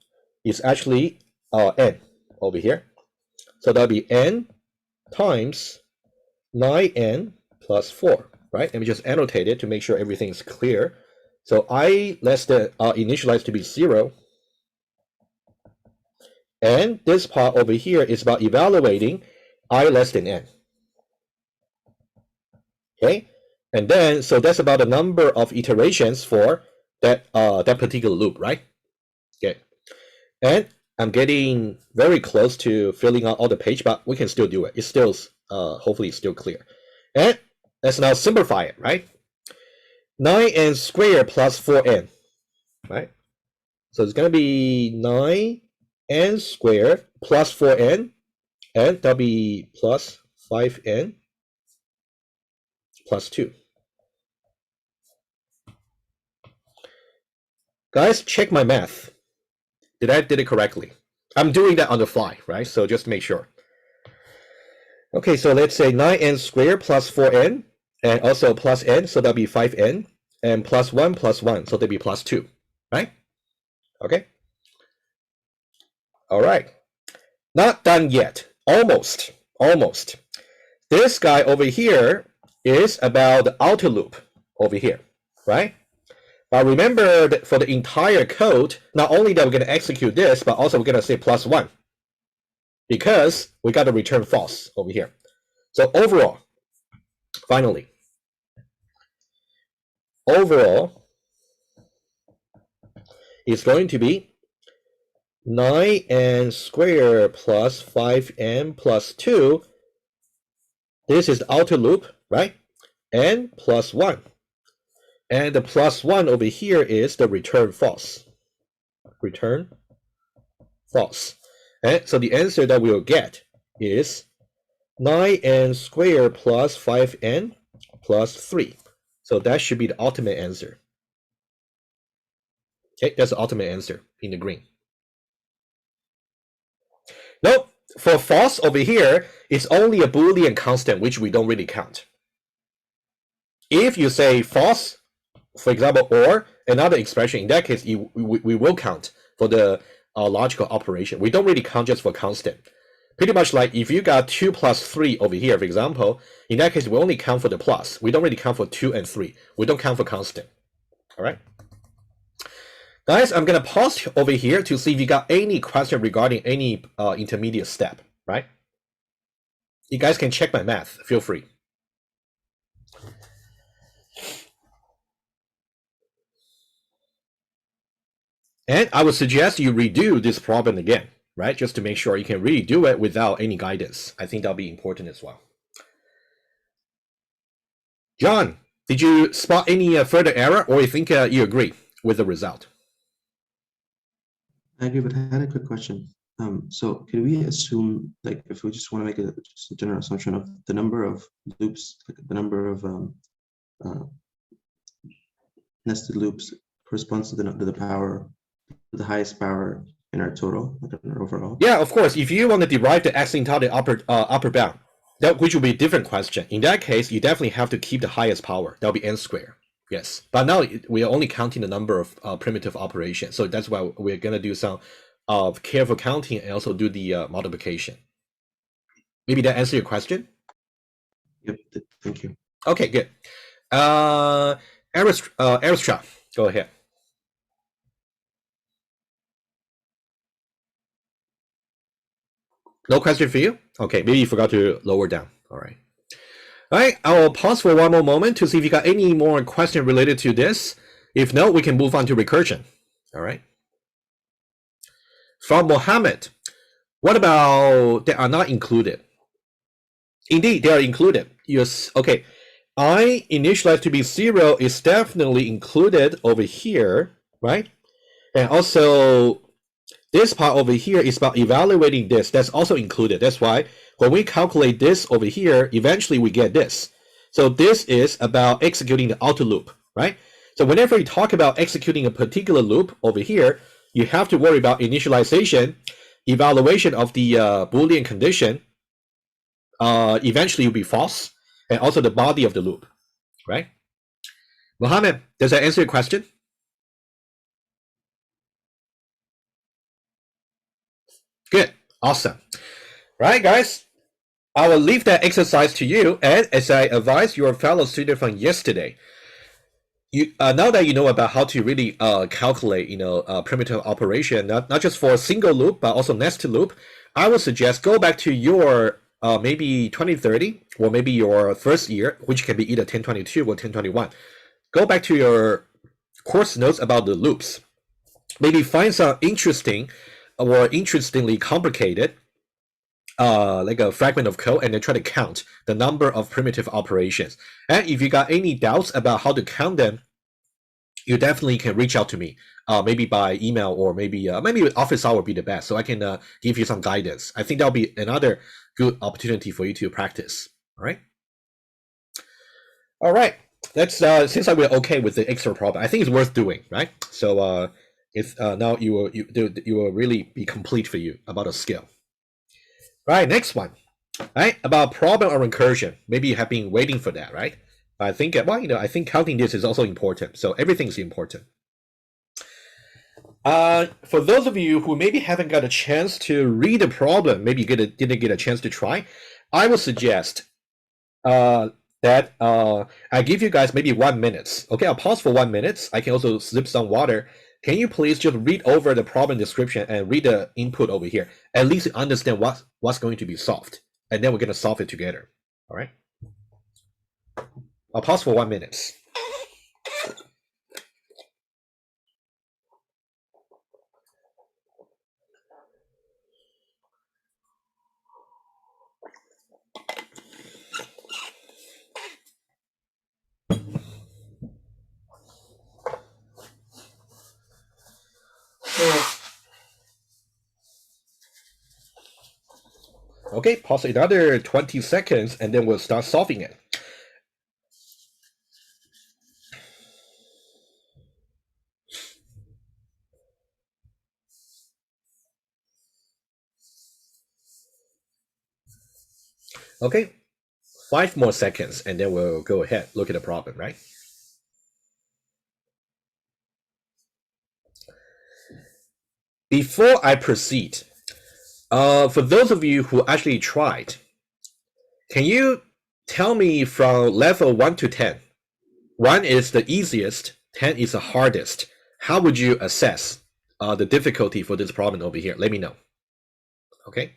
is actually n over here. So that'll be n times 9n plus 4, right? Let me just annotate it to make sure everything is clear. So I less than initialized to be 0. And this part over here is about evaluating I less than n. Okay, and then so that's about the number of iterations for that particular loop, right? Okay, and I'm getting very close to filling out all the page, but we can still do it. It's still hopefully it's still clear. And let's now simplify it, right? 9n squared plus 4n, right? So it's going to be 9n squared plus 4n, and that'll be plus 5n plus 2. Guys, check my math. Did I did it correctly? I'm doing that on the fly, right? So just make sure. Okay, so let's say 9n squared plus 4n, and also plus n, so that'll be 5n, and plus 1 plus 1, so that'll be plus 2, right? Okay. All right. Not done yet. Almost. Almost. This guy over here is about the outer loop over here, right? But remember that for the entire code, not only that we're going to execute this, but also we're going to say plus 1, because we got to return false over here. So overall, finally, overall is going to be 9n squared plus 5n plus 2. This is the outer loop, right? And plus 1. And the plus 1 over here is the return false. Return false. And so the answer that we'll get is 9n squared plus 5n plus 3. So that should be the ultimate answer. Okay, that's the ultimate answer in the green. Nope, for false over here, it's only a Boolean constant, which we don't really count. If you say false, for example, or another expression, in that case, we will count for the logical operation. We don't really count just for constant. Pretty much like if you got 2 plus 3 over here, for example, in that case, we only count for the plus. We don't really count for 2 and 3. We don't count for constant. All right. Guys, I'm going to pause over here to see if you got any question regarding any intermediate step, right? You guys can check my math. Feel free. And I would suggest you redo this problem again, right? Just to make sure you can really do it without any guidance. I think that'll be important as well. John, did you spot any further error, or you think you agree with the result? I agree, but I had a quick question. So could we assume, like, if we just want to make just a general assumption of the number of loops, like the number of nested loops corresponds to the power, the highest power in our total, like in our overall? Yeah, of course. If you want to derive the asymptotic upper bound, that which will be a different question. In that case, you definitely have to keep the highest power. That'll be n squared. Yes, but now we are only counting the number of primitive operations. So that's why we're gonna do some careful counting and also do the multiplication. Maybe that answers your question. Yep. Thank you. Okay, good. Aristra, go ahead. No question for you? Okay, maybe you forgot to lower down. All right. All right, I will pause for one more moment to see if you got any more question related to this. If no, we can move on to recursion. All right. From Mohammed, what about they are not included? Indeed, they are included. Yes. Okay. I initialized to be 0 is definitely included over here, right? And also this part over here is about evaluating this. That's also included. That's why when we calculate this over here, eventually we get this. So this is about executing the outer loop, right? So whenever you talk about executing a particular loop over here, you have to worry about initialization, evaluation of the Boolean condition. Eventually will be false, and also the body of the loop, right? Mohammed, does that answer your question? Good, awesome. Right, guys, I will leave that exercise to you, and as I advised your fellow student from yesterday, you now that you know about how to really calculate, primitive operation, not just for a single loop but also nested loop, I would suggest go back to your maybe 2030 or maybe your first year, which can be either 1022 or 1021. Go back to your course notes about the loops. Maybe find some interesting or interestingly complicated like a fragment of code, and then try to count the number of primitive operations. And if you got any doubts about how to count them, you definitely can reach out to me, maybe by email, or maybe office hour would be the best, so I can give you some guidance. I think that'll be another good opportunity for you to practice. All right. Let's since we're okay with the extra problem, I think it's worth doing, right? So if now you will really be complete for you about a skill. Right, next one, right, about problem or recursion. Maybe you have been waiting for that, right? I think, I think counting this is also important. So everything's important. For those of you who maybe haven't got a chance to read the problem, maybe you didn't get a chance to try, I would suggest that I give you guys maybe 1 minute. Okay, I'll pause for 1 minute. I can also sip some water. Can you please just read over the problem description and read the input over here? At least you understand what's going to be solved, and then we're going to solve it together. All right. I'll pause for 1 minute. Okay, pause another 20 seconds, and then we'll start solving it. Okay, 5 more seconds, and then we'll go ahead, look at the problem, right? Before I proceed, for those of you who actually tried, can you tell me from level 1 to 10? 1 is the easiest, 10 is the hardest. How would you assess the difficulty for this problem over here? Let me know. Okay.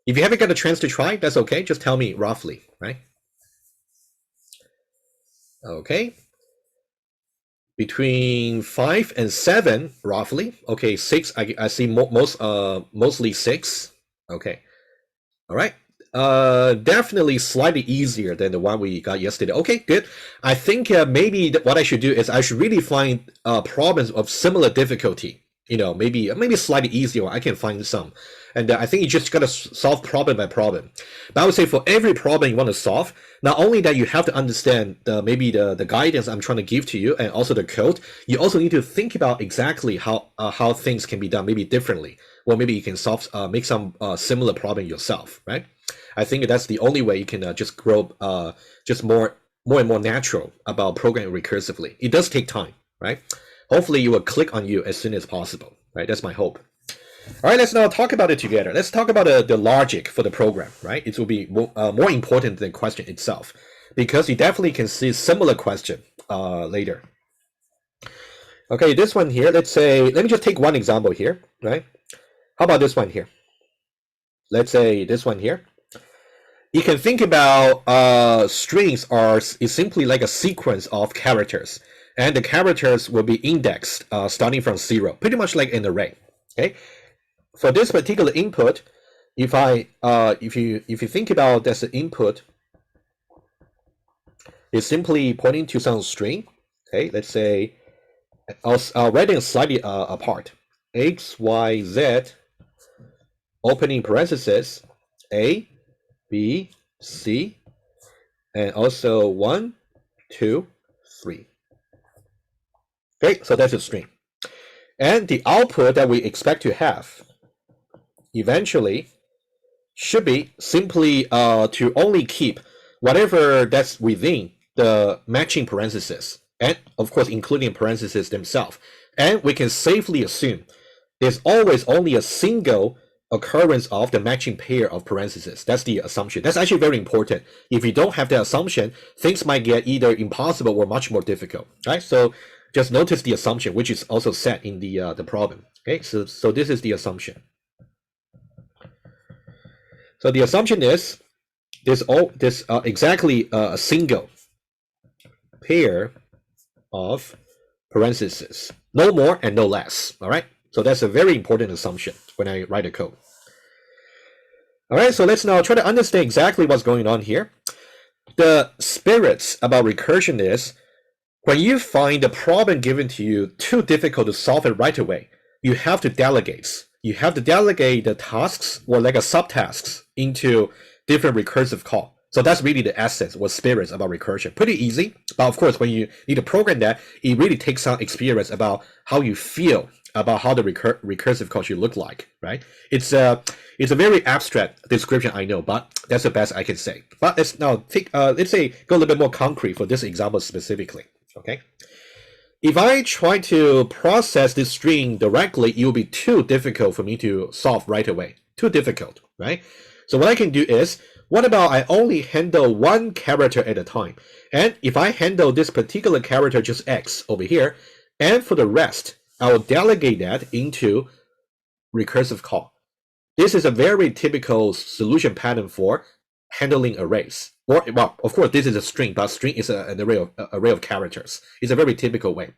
If you haven't got a chance to try, that's okay. Just tell me roughly, right? Okay. between 5 and 7 roughly. Okay, 6. I see mostly 6. Okay, all right. Definitely slightly easier than the one we got yesterday. Okay, good. I think maybe what I should do is I should really find problems of similar difficulty. You know, maybe slightly easier. I can find some, and I think you just gotta solve problem by problem. But I would say for every problem you want to solve, not only that you have to understand maybe the guidance I'm trying to give to you, and also the code. You also need to think about exactly how things can be done, maybe differently, or maybe you can solve make some similar problem yourself, right? I think that's the only way you can just grow just more and more natural about programming recursively. It does take time, right? Hopefully it will click on you as soon as possible, right? That's my hope. All right, let's now talk about it together. Let's talk about the logic for the program, right? It will be more important than the question itself, because you definitely can see similar question later. Okay, this one here, let me just take one example here, right? How about this one here? Let's say this one here. You can think about strings is simply like a sequence of characters, and the characters will be indexed starting from 0, pretty much like an array. Okay, for this particular input, if you think about that's the input, it's simply pointing to some string. Okay, let's say I'll write it slightly apart. X, Y, Z, opening parenthesis, A, B, C, and also 1, 2, 3. Okay, so that's a string. And the output that we expect to have eventually should be simply to only keep whatever that's within the matching parentheses, and of course including parentheses themselves. And we can safely assume there's always only a single occurrence of the matching pair of parentheses. That's the assumption. That's actually very important. If you don't have that assumption, things might get either impossible or much more difficult, right? So just notice the assumption, which is also set in the problem. Okay, so this is the assumption. So the assumption is this exactly a single pair of parentheses, no more and no less. All right, so that's a very important assumption when I write a code. All right, so let's now try to understand exactly what's going on here. The spirits about recursion is when you find the problem given to you too difficult to solve it right away, you have to delegate. You have to delegate the tasks or like a subtasks into different recursive call. So that's really the essence or spirits about recursion. Pretty easy, but of course, when you need to program that, it really takes some experience about how you feel about how the recursive code should look like, right? It's a very abstract description, I know, but that's the best I can say. But let's now take let's say go a little bit more concrete for this example specifically. Okay, if I try to process this string directly, it will be too difficult for me to solve right away. Too difficult, right? So what I can do is, what about I only handle one character at a time? And if I handle this particular character, just X over here, and for the rest, I will delegate that into recursive call. This is a very typical solution pattern for handling arrays. Or, well, of course, this is a string, but string is an array of characters. It's a very typical way.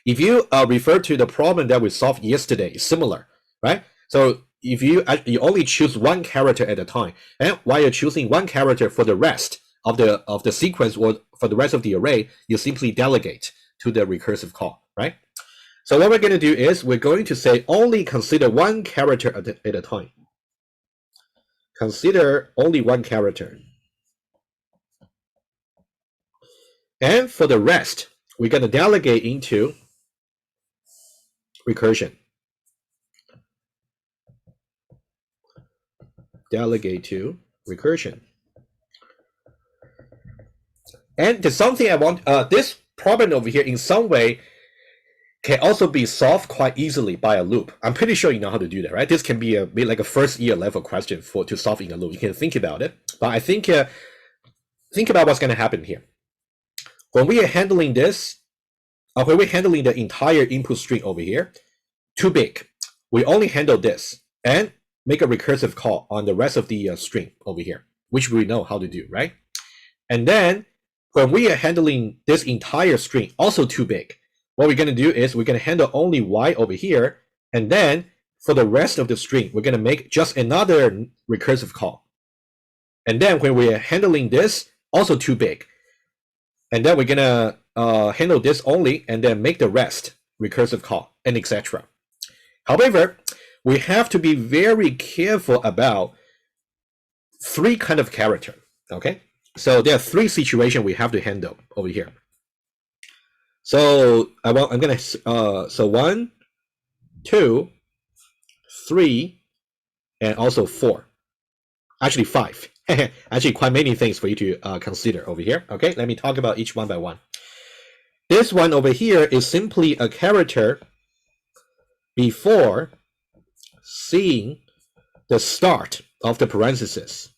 If you refer to the problem that we solved yesterday, it's similar, right? So if you only choose one character at a time, and while you're choosing one character for the rest of the sequence or for the rest of the array, you simply delegate to the recursive call, right? So what we're going to do is we're going to say only consider one character at a time. Consider only one character. And for the rest, we're going to delegate into recursion. Delegate to recursion. And there's something I want, this problem over here in some way can also be solved quite easily by a loop. I'm pretty sure you know how to do that, right? This can be like a first year level question to solve in a loop. You can think about it, but I think about what's going to happen here. When we are handling this, when we're handling the entire input string over here, too big. We only handle this and make a recursive call on the rest of the string over here, which we know how to do, right? And then when we are handling this entire string, also too big, what we're going to do is we're going to handle only y over here, and then for the rest of the string, we're going to make just another recursive call. And then when we're handling this, also too big. And then we're going to handle this only, and then make the rest recursive call, and etc. However, we have to be very careful about three kind of character, okay? So there are three situations we have to handle over here. So I'm gonna so 1, 2, 3, and also 4. Actually 5. Actually quite many things for you to consider over here. Okay, let me talk about each one by one. This one over here is simply a character before seeing the start of the parenthesis.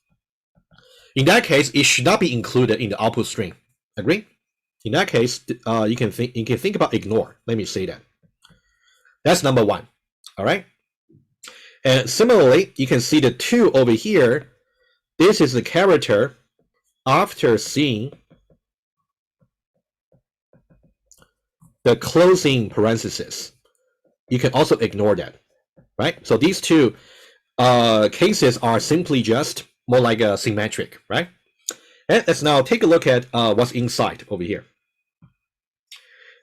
In that case, it should not be included in the output string. Agree? In that case, you can think about ignore. Let me say that. That's number 1. All right. And similarly, you can see the 2 over here. This is the character after seeing the closing parenthesis. You can also ignore that, right? So these two cases are simply just more like a symmetric, right? And let's now take a look at what's inside over here.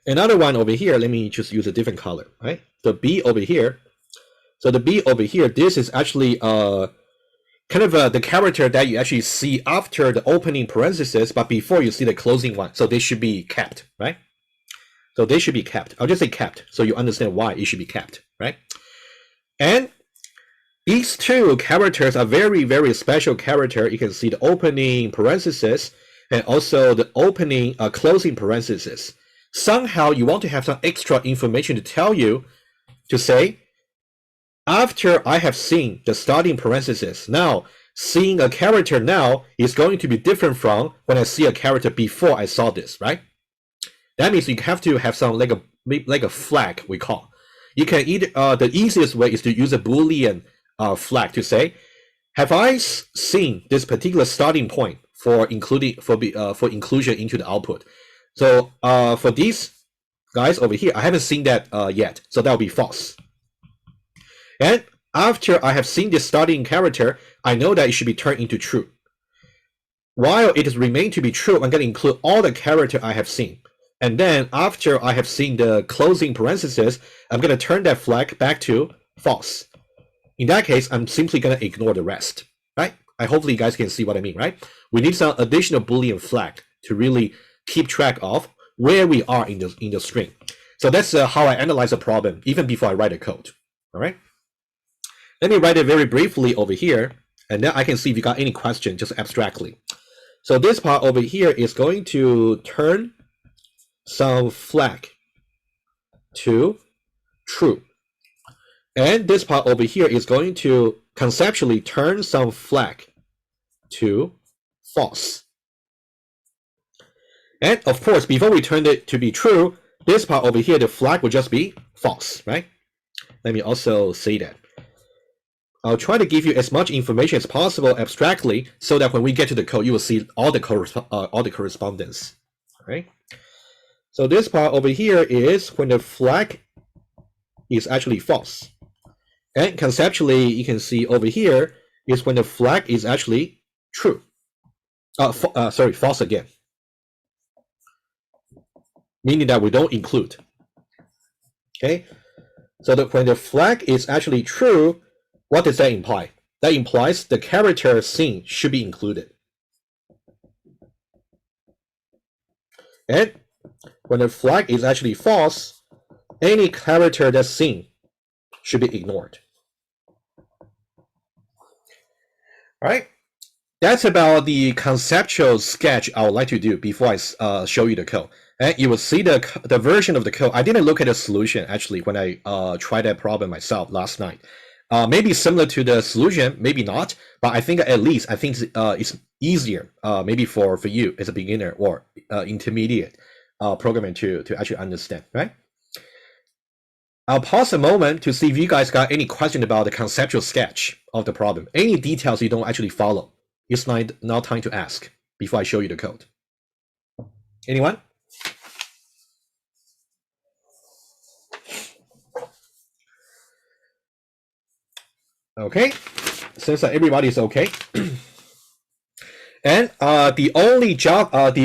Another one over here, let me just use a different color, right? The B over here. So the B over here, this is actually kind of the character that you actually see after the opening parenthesis, but before you see the closing one. So they should be kept, right? So they should be kept. I'll just say kept, so you understand why it should be kept, right? And these two characters are very, very special character. You can see the opening parenthesis and also the opening closing parenthesis. Somehow you want to have some extra information to tell you to say, after I have seen the starting parenthesis, now seeing a character now is going to be different from when I see a character before I saw this, right? That means you have to have some like a flag we call. You can either the easiest way is to use a Boolean flag to say, have I seen this particular starting point for inclusion into the output? So for these guys over here, I haven't seen that yet, so that will be false. And after I have seen this starting character, I know that it should be turned into true. While it is remained to be true, I'm going to include all the character I have seen. And then after I have seen the closing parenthesis, I'm going to turn that flag back to false. In that case, I'm simply going to ignore the rest, right? Hopefully you guys can see what I mean, right? We need some additional Boolean flag to really keep track of where we are in the string. So that's how I analyze a problem even before I write a code, all right? Let me write it very briefly over here, and then I can see if you got any question just abstractly. So this part over here is going to turn some flag to true. And this part over here is going to conceptually turn some flag to false. And of course, before we turn it to be true, this part over here, the flag will just be false, right? Let me also say that. I'll try to give you as much information as possible abstractly so that when we get to the code, you will see all the correspondence, right? So this part over here is when the flag is actually false. And conceptually, you can see over here is when the flag is actually true. False again. Meaning that we don't include. Okay, so when the flag is actually true, what does that imply? That implies the character seen should be included. And when the flag is actually false, any character that's seen should be ignored. All right, that's about the conceptual sketch I would like to do before I show you the code. And you will see the version of the code. I didn't look at the solution actually when I tried that problem myself last night. Maybe similar to the solution, maybe not, but I think it's easier maybe for you as a beginner or intermediate programmer to actually understand, right? I'll pause a moment to see if you guys got any question about the conceptual sketch of the problem. Any details you don't actually follow. It's now time to ask before I show you the code. Anyone? Okay, since everybody's okay. And the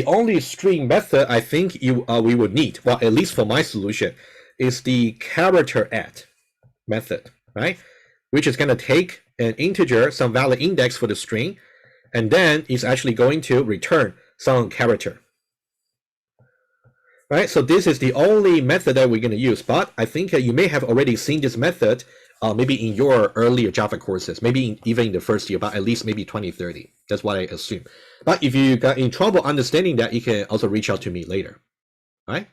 only string method I think we would need, well, at least for my solution, is the character add method, right? Which is going to take an integer, some valid index for the string, and then it's actually going to return some character. Right, so this is the only method that we're going to use, but I think you may have already seen this method maybe in your earlier Java courses, maybe even in the first year, but at least maybe 2030. That's what I assume. But if you got in trouble understanding that, you can also reach out to me later. Right?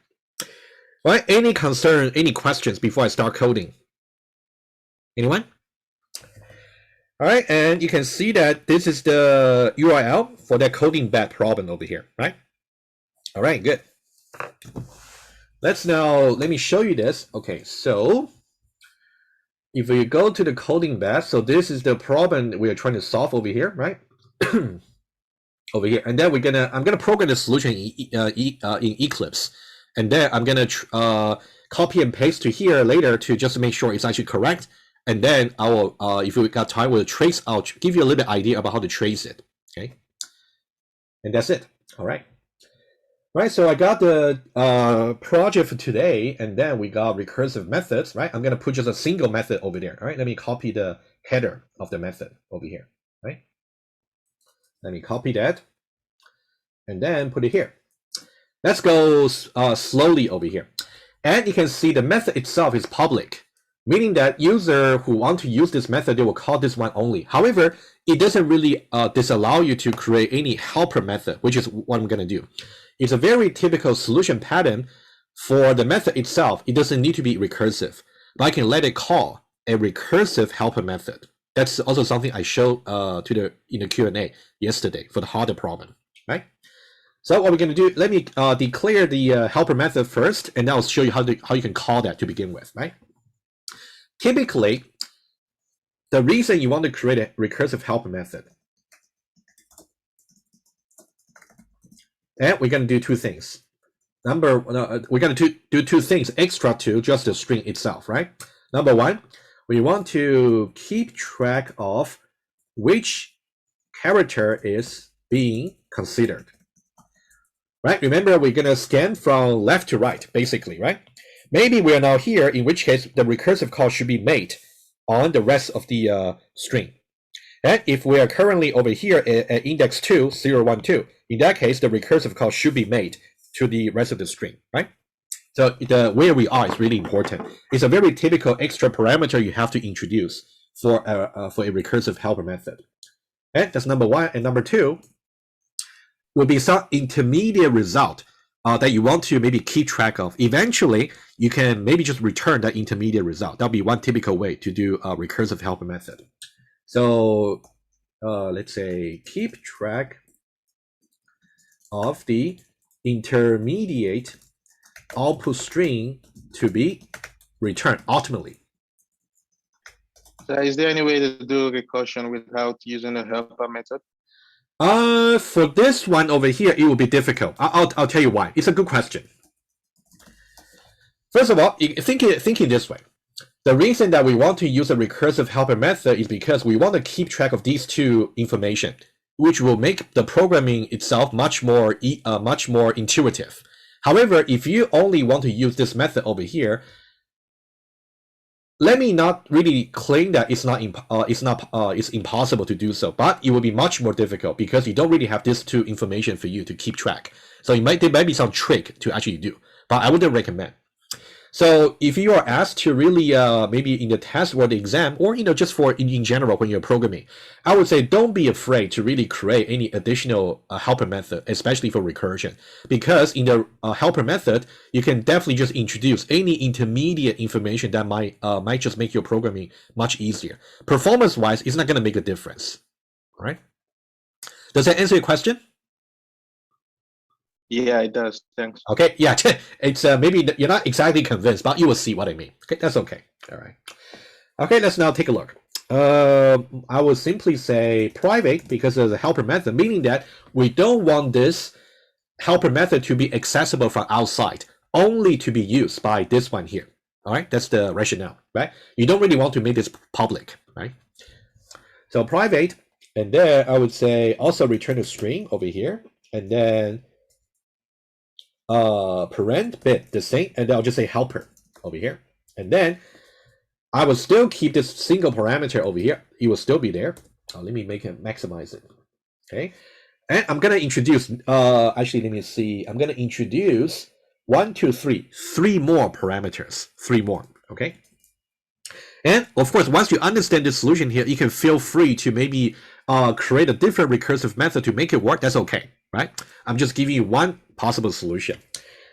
Right? Any concern, any questions before I start coding? Anyone? All right, and you can see that this is the URL for that CodingBat problem over here, right? All right, good. Let me show you this. Okay, so if we go to the CodingBat, so this is the problem we are trying to solve over here, right? Over here, and then I'm gonna program the solution in Eclipse, and then I'm gonna copy and paste to here later to just make sure it's actually correct, and then I will, if we got time, we'll trace out, give you a little bit idea about how to trace it. Okay, and that's it. All right. Right, so I got the project for today, and then we got recursive methods, right? I'm going to put just a single method over there, all right? Let me copy the header of the method over here, right? Let me copy that, and then put it here. Let's go slowly over here. And you can see the method itself is public, meaning that user who want to use this method, they will call this one only. However, it doesn't really disallow you to create any helper method, which is what I'm going to do. It's a very typical solution pattern for the method itself. It doesn't need to be recursive, but I can let it call a recursive helper method. That's also something I showed in the Q&A yesterday for the harder problem, right? So what we're going to do, let me declare the helper method first, and then I'll show you how you can call that to begin with, right? Typically, the reason you want to create a recursive helper method, and we're going to do two things. We're going to do two things extra to just the string itself, right? Number one, we want to keep track of which character is being considered, right? Remember, we're going to scan from left to right, basically, right? Maybe we are now here, in which case the recursive call should be made on the rest of the string. And if we are currently over here at index 2, 0, 1, 2, in that case, the recursive call should be made to the rest of the string, right? So where we are is really important. It's a very typical extra parameter you have to introduce for a recursive helper method. And that's number one. And number two will be some intermediate result that you want to maybe keep track of. Eventually, you can maybe just return that intermediate result. That'll be one typical way to do a recursive helper method. So let's say keep track of the intermediate output string to be returned ultimately. So is there any way to do recursion without using a helper method? For this one over here, it will be difficult. I'll tell you why. It's a good question. First of all, thinking this way. The reason that we want to use a recursive helper method is because we want to keep track of these two information, which will make the programming itself much more intuitive. However, if you only want to use this method over here, let me not really claim that it's impossible to do so, but it will be much more difficult because you don't really have these two information for you to keep track. So there might be some trick to actually do, but I wouldn't recommend. So if you are asked to really maybe in the test or the exam, or just for in general when you're programming, I would say don't be afraid to really create any additional helper method, especially for recursion, because in the helper method you can definitely just introduce any intermediate information that might just make your programming much easier. Performance-wise, it's not going to make a difference. All right? Does that answer your question? Yeah, it does. Thanks. Okay, yeah, it's maybe you're not exactly convinced, but you will see what I mean. Okay, that's okay. All right. Okay, let's now take a look. I will simply say private because of the helper method, meaning that we don't want this helper method to be accessible from outside, only to be used by this one here. All right, that's the rationale, right? You don't really want to make this public, right? So private, and then I would say also return a string over here, and then parent bit the same, and then I'll just say helper over here, and then I will still keep this single parameter over here. It will still be there. Let me make it maximize it. Okay, and I'm gonna introduce. Actually, let me see. I'm gonna introduce 1, 2, 3, 3 more parameters. 3 more. Okay. And of course, once you understand the solution here, you can feel free to maybe create a different recursive method to make it work. That's okay, right? I'm just giving you one possible solution.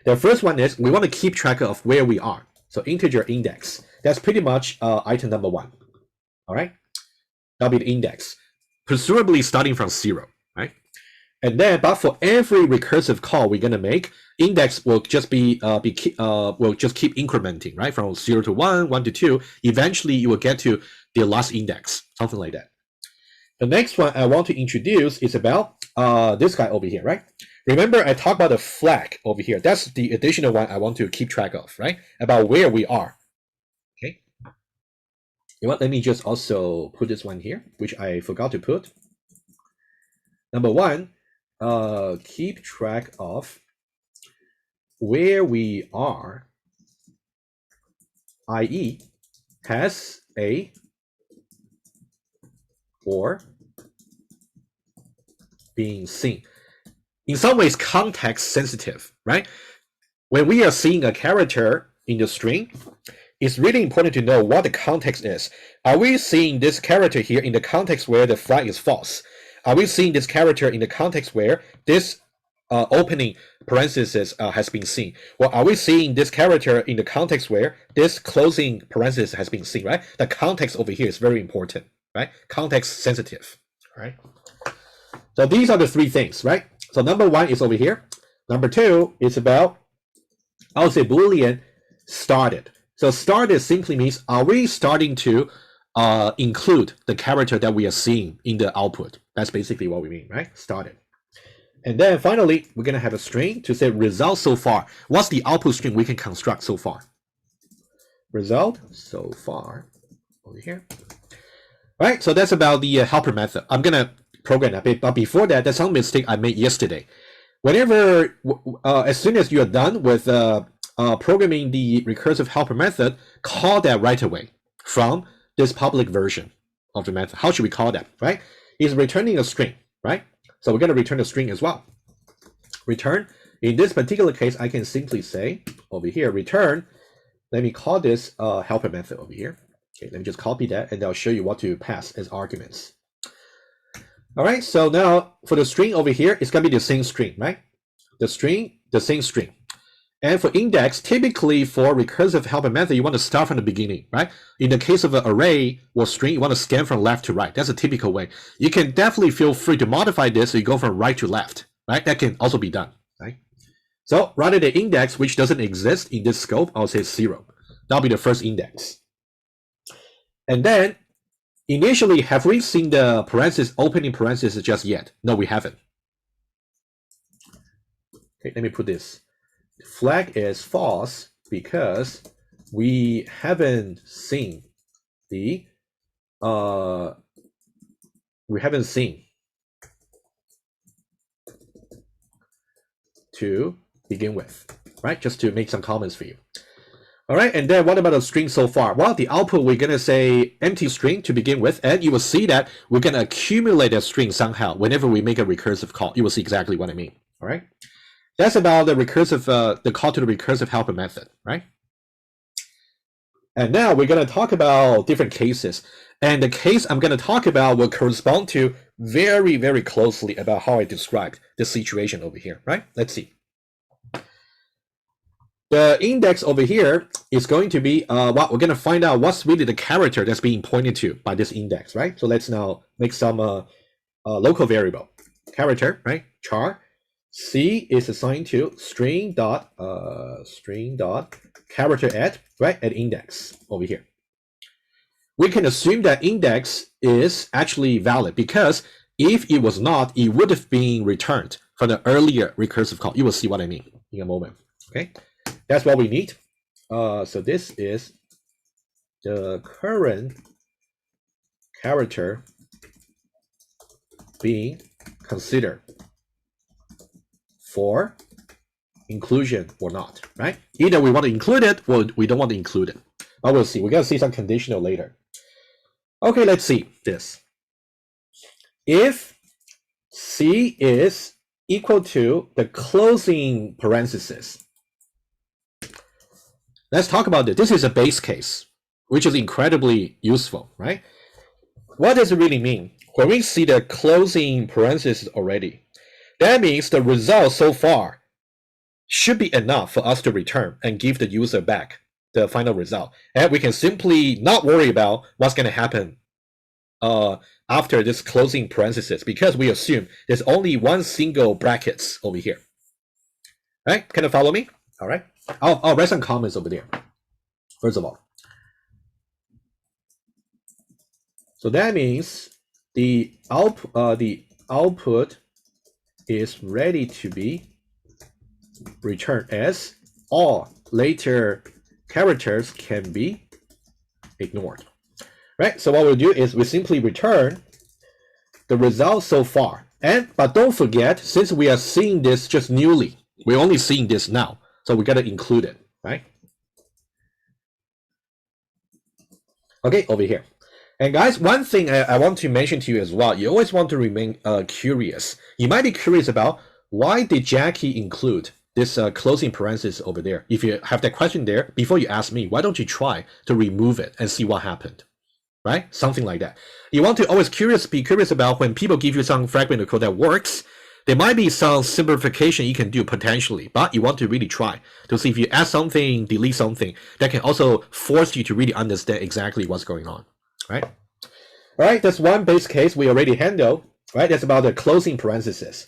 The first one is we want to keep track of where we are. So integer index. That's pretty much item number 1. All right, that'll be the index, presumably starting from 0, right? And then, but for every recursive call we're gonna make, index will just will just keep incrementing, right? From 0 to 1, 1 to 2. Eventually, you will get to the last index, something like that. The next one I want to introduce is about this guy over here, right? Remember, I talked about the flag over here. That's the additional one I want to keep track of, right? About where we are. Okay. You know what? Let me just also put this one here, which I forgot to put. Number 1, keep track of where we are, i.e. has a or being seen. In some ways, context sensitive, right? When we are seeing a character in the string, it's really important to know what the context is. Are we seeing this character here in the context where the flag is false? Are we seeing this character in the context where this opening parenthesis has been seen? Or are we seeing this character in the context where this closing parenthesis has been seen, right? The context over here is very important, right? Context sensitive, right? So these are the 3 things, right? So number 1 is over here. Number 2 is about, I would say, Boolean started. So started simply means, are we starting to include the character that we are seeing in the output? That's basically what we mean, right? Started. And then finally, we're going to have a string to say result so far. What's the output string we can construct so far? Result so far over here. All right, so that's about the helper method. I'm going to program a bit, but before that, that's some mistake I made yesterday. Whenever, as soon as you're done with programming the recursive helper method, call that right away from this public version of the method. How should we call that, right? It's returning a string, right? So we're going to return a string as well. Return, in this particular case, I can simply say over here, return, let me call this helper method over here. Okay, let me just copy that, and I'll show you what to pass as arguments. All right, so now for the string over here, it's going to be the same string, right? The string, the same string. And for index, typically for recursive helper method, you want to start from the beginning, right? In the case of an array or string, you want to scan from left to right. That's a typical way. You can definitely feel free to modify this so you go from right to left, right? That can also be done, right? So rather than index, which doesn't exist in this scope, I'll say 0. That'll be the first index. And then initially, have we seen the parenthesis, opening parenthesis just yet? No, we haven't. Okay, let me put this. Flag is false because we haven't seen the to begin with, right? Just to make some comments for you. All right, and then what about the string so far? Well, the output, we're going to say empty string to begin with, and you will see that we're going to accumulate a string somehow whenever we make a recursive call. You will see exactly what I mean, all right? That's about the recursive, the call to the recursive helper method, right? And now we're going to talk about different cases. And the case I'm going to talk about will correspond to very, very closely about how I described the situation over here, right? Let's see. The index over here is going to be, well, we're going to find out what's really the character that's being pointed to by this index, right? So let's now make some local variable. Character, right? Char. C is assigned to string dot character at, right, at index over here. We can assume that index is actually valid because if it was not, it would have been returned from the earlier recursive call. You will see what I mean in a moment. Okay, that's what we need. So this is the current character being considered for inclusion or not, right? Either we want to include it or we don't want to include it. But we'll see. We're going to see some conditional later. Okay, let's see this. If C is equal to the closing parenthesis, let's talk about it. This is a base case, which is incredibly useful, right? What does it really mean? When we see the closing parenthesis already, that means the result so far should be enough for us to return and give the user back the final result. And we can simply not worry about what's going to happen after this closing parenthesis, because we assume there's only one single brackets over here. Right? Can you follow me? All right. I'll write some comments over there. First of all. So that means the output is ready to be returned as all later characters can be ignored. Right? So what we'll do is we simply return the result so far. But don't forget, since we are seeing this just newly, we're only seeing this now. So we got to include it, right? Okay, over here. And guys, one thing I want to mention to you as well, you always want to remain curious. You might be curious about why did Jackie include this closing parenthesis over there? If you have that question there, before you ask me, why don't you try to remove it and see what happened, right? Something like that. You want to always be curious about when people give you some fragment of code that works, there might be some simplification you can do potentially, but you want to really try to see if you add something, delete something, that can also force you to really understand exactly what's going on, right? All right, that's one base case we already handled, right? That's about the closing parenthesis.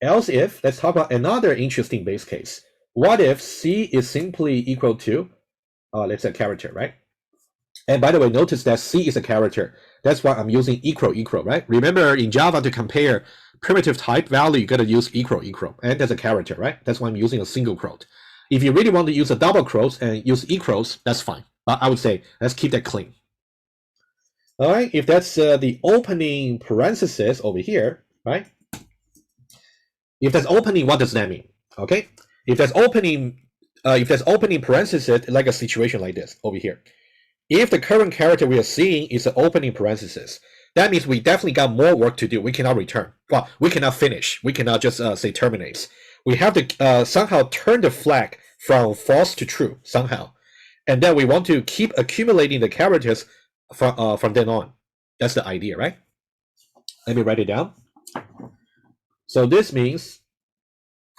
Else if, let's talk about another interesting base case. What if C is simply equal to, let's say character, right? And by the way, notice that C is a character. That's why I'm using equal, right? Remember in Java to compare primitive type value, you got to use equal, and that's a character, right? That's why I'm using a single quote. If you really want to use a double quote and use equals, that's fine. But I would say let's keep that clean. All right, if that's the opening parenthesis over here, right? If that's opening, what does that mean? Okay, if that's opening parenthesis, like a situation like this over here. If the current character we are seeing is an opening parenthesis, that means we definitely got more work to do. We cannot return. Well, we cannot finish. We cannot just say terminates. We have to somehow turn the flag from false to true somehow. And then we want to keep accumulating the characters from then on. That's the idea, right? Let me write it down. So this means,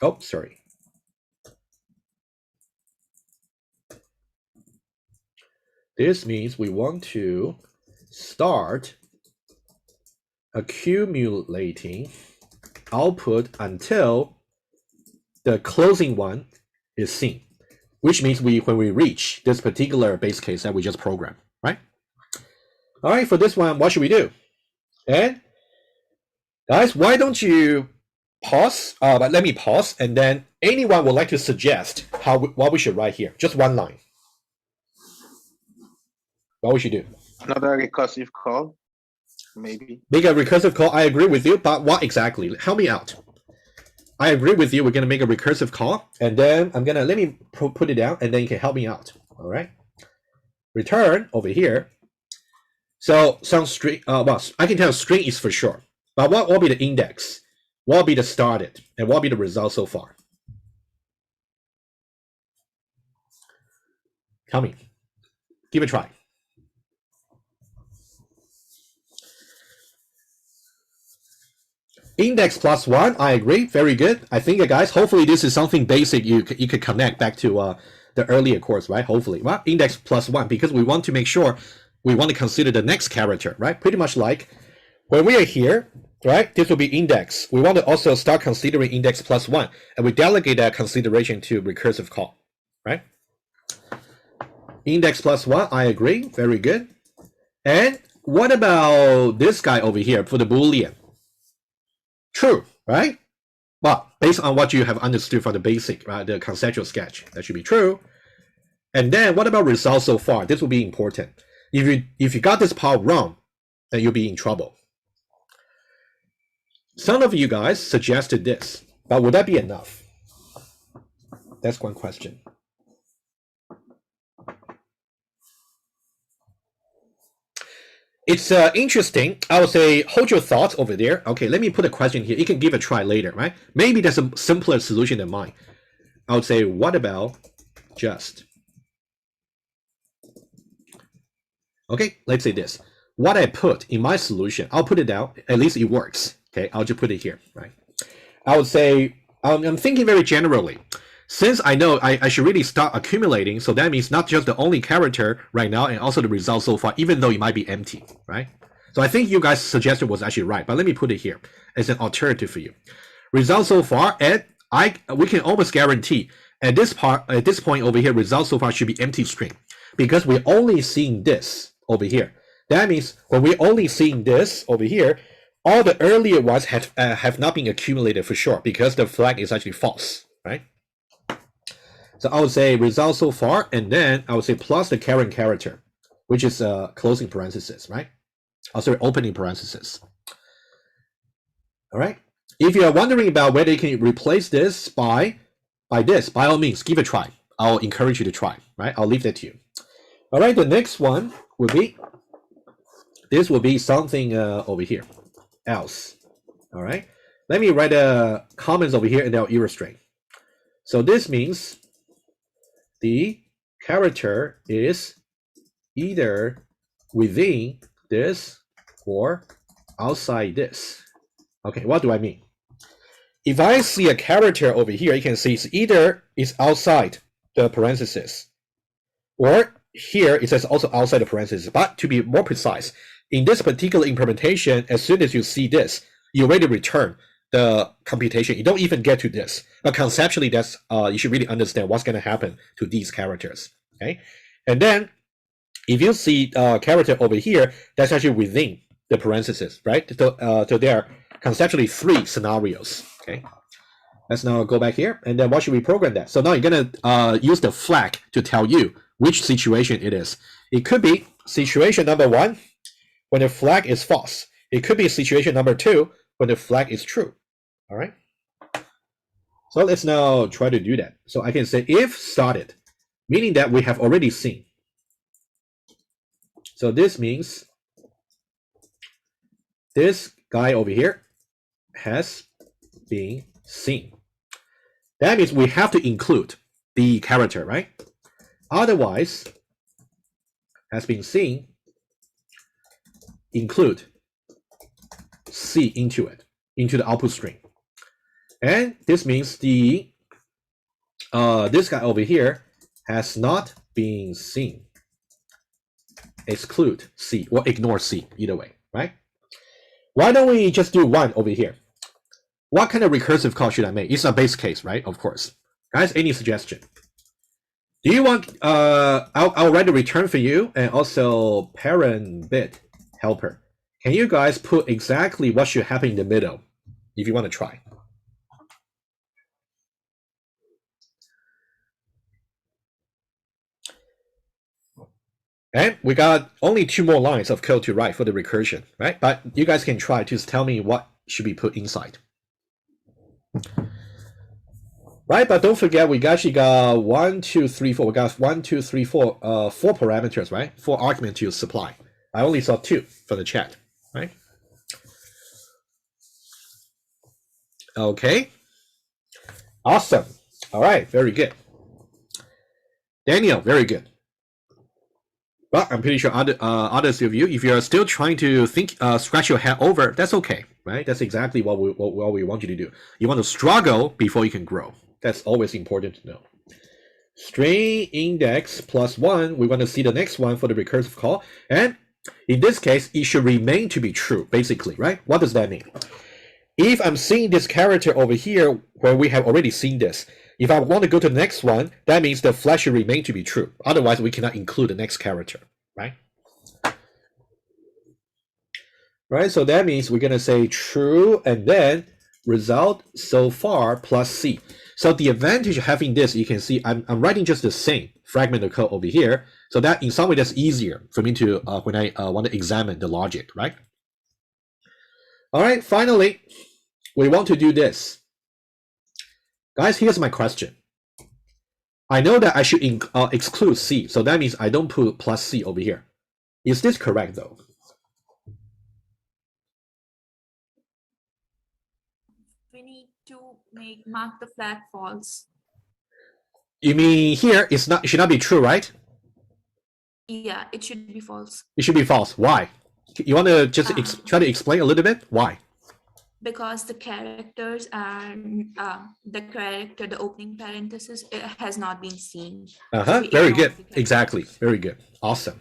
oh, sorry. This means we want to start accumulating output until the closing one is seen, which means when we reach this particular base case that we just programmed, right? All right, for this one, what should we do? And guys, why don't you pause? But let me pause, and then anyone would like to suggest what we should write here? Just one line. What we should do? Another recursive call, maybe. Make a recursive call. I agree with you, but what exactly? Help me out. I agree with you. We're gonna make a recursive call, and then I'm gonna let me put it down, and then you can help me out. All right. Return over here. So some string. Well, I can tell string is for sure. But what will be the index? What will be the started? And what will be the result so far? Tell me. Give it a try. Index +1, I agree. Very good. I think, guys, hopefully this is something basic you could connect back to the earlier course, right? Hopefully. Well, index +1, because we want to make sure we want to consider the next character, right? Pretty much like when we are here, right? This will be index. We want to also start considering index +1, and we delegate that consideration to recursive call, right? Index +1, I agree. Very good. And what about this guy over here for the Boolean? True, right? But based on what you have understood from the basic, right, the conceptual sketch, that should be true. And then what about results so far? This will be important. If you got this part wrong, then you'll be in trouble. some of you guys suggested this, but would that be enough? That's one question. It's interesting. I would say hold your thoughts over there. Okay, let me put a question here. You can give a try later, right? Maybe there's a simpler solution than mine. I would say, what about just? Okay, let's say this. What I put in my solution, I'll put it down. At least it works. Okay, I'll just put it here, right? I would say, I'm thinking very generally. Since I know I should really start accumulating, so that means not just the only character right now and also the result so far, even though it might be empty, right? So I think you guys' suggestion was actually right, but let me put it here as an alternative for you. Result so far, and we can almost guarantee at this point over here, result so far should be empty string because we're only seeing this over here. That means when we're only seeing this over here, all the earlier ones have not been accumulated for sure because the flag is actually false, right? So I would say result so far, and then I would say plus the current character, which is closing parenthesis, right? Oh, sorry, opening parenthesis. All right. If you are wondering about whether you can replace this by this, by all means, give it a try. I'll encourage you to try, right? I'll leave that to you. All right, the next one will be, this will be something over here, else. All right. Let me write comments over here and I'll illustrate. So this means the character is either within this or outside this. Okay, what do I mean? If I see a character over here, you can see it's either is outside the parenthesis, or here it says also outside the parenthesis. But to be more precise, in this particular implementation, as soon as you see this, you already return the computation. You don't even get to this. But conceptually, that's you should really understand what's going to happen to these characters. Okay, and then if you see a character over here, that's actually within the parentheses, right? So there are conceptually 3 scenarios. Okay, let's now go back here, and then what should we program that? So now you're gonna use the flag to tell you which situation it is. It could be situation number 1 when the flag is false. It could be situation number 2 when the flag is true. All right. So let's now try to do that. So I can say if started, meaning that we have already seen. So this means this guy over here has been seen. That means we have to include the character, right? Otherwise, has been seen, include C into it, into the output string. And this means the this guy over here has not been seen. Exclude C or ignore C, either way, right? Why don't we just do 1 over here? What kind of recursive call should I make? It's a base case, right? Of course. Guys, any suggestion? Do you want I'll write a return for you and also parent bit helper. Can you guys put exactly what should happen in the middle if you want to try? And we got only 2 more lines of code to write for the recursion, right? But you guys can try to tell me what should be put inside. Right, but don't forget we actually got 1, 2, 3, 4. We got 1, 2, 3, 4, 4 parameters, right? 4 arguments to supply. I only saw 2 from the chat, right? Okay. Awesome. All right, very good. Daniel, very good. But I'm pretty sure others of you, if you're still trying to think, scratch your head over, that's okay, right? That's exactly what we want you to do. You want to struggle before you can grow. That's always important to know. String index +1, we want to see the next one for the recursive call. And in this case, it should remain to be true, basically, right? What does that mean? If I'm seeing this character over here, where we have already seen this, if I want to go to the next one, that means the flag should remain to be true. Otherwise, we cannot include the next character, right? Right, so that means we're going to say true and then result so far plus C. So the advantage of having this, you can see I'm writing just the same fragment of code over here. So that in some way that's easier for me to when I want to examine the logic, right? All right, finally, we want to do this. Guys, here's my question. I know that I should exclude C, so that means I don't put plus C over here. Is this correct though? We need to mark the flag false. You mean here it's not, it should not be true, right? Yeah, it should be false. It should be false. Why? You want to just try to explain a little bit? Why? Because the characters and the opening parenthesis, it has not been seen. So very good. Exactly. Very good. Awesome.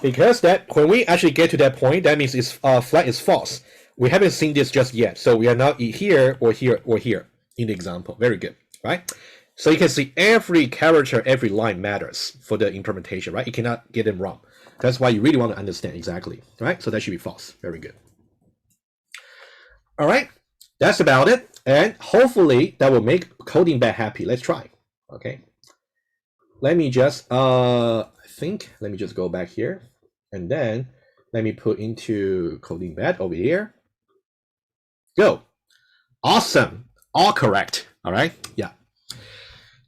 Because that when we actually get to that point, that means it's flag is false. We haven't seen this just yet, so we are now here or here or here in the example. Very good, right? So you can see every character, every line matters for the implementation, right? You cannot get them wrong. That's why you really want to understand exactly, right? So that should be false. Very good. All right, that's about it. And hopefully that will make CodingBat happy. Let's try. Okay. Let me just, let me just go back here. And then let me put into CodingBat over here. Go. Awesome. All correct. All right. Yeah.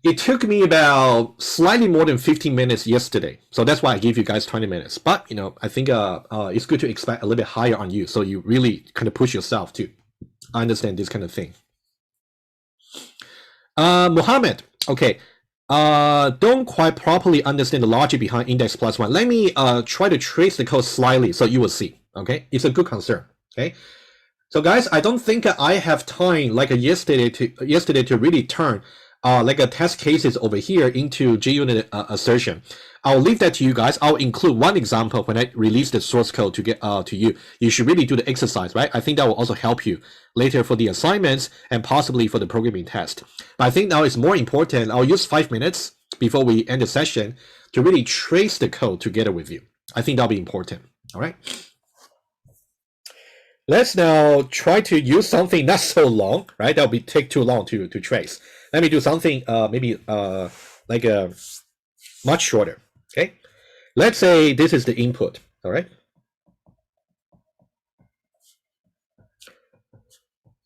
It took me about slightly more than 15 minutes yesterday. So that's why I gave you guys 20 minutes. But, you know, I think it's good to expect a little bit higher on you. So you really kind of push yourself to understand this kind of thing. Mohammed, okay. Don't quite properly understand the logic behind index plus one. Let me try to trace the code slightly so you will see. Okay. It's a good concern. Okay. So guys, I don't think I have time like yesterday to really turn like a test cases over here into JUnit assertion. I'll leave that to you guys. I'll include one example when I release the source code to get to you. You should really do the exercise, right? I think that will also help you later for the assignments and possibly for the programming test. But I think now it's more important. I'll use 5 minutes before we end the session to really trace the code together with you. I think that'll be important. All right. Let's now try to use something not so long, right? That'll be take too long to trace. Let me do something maybe like a much shorter. Okay, let's say this is the input. All right,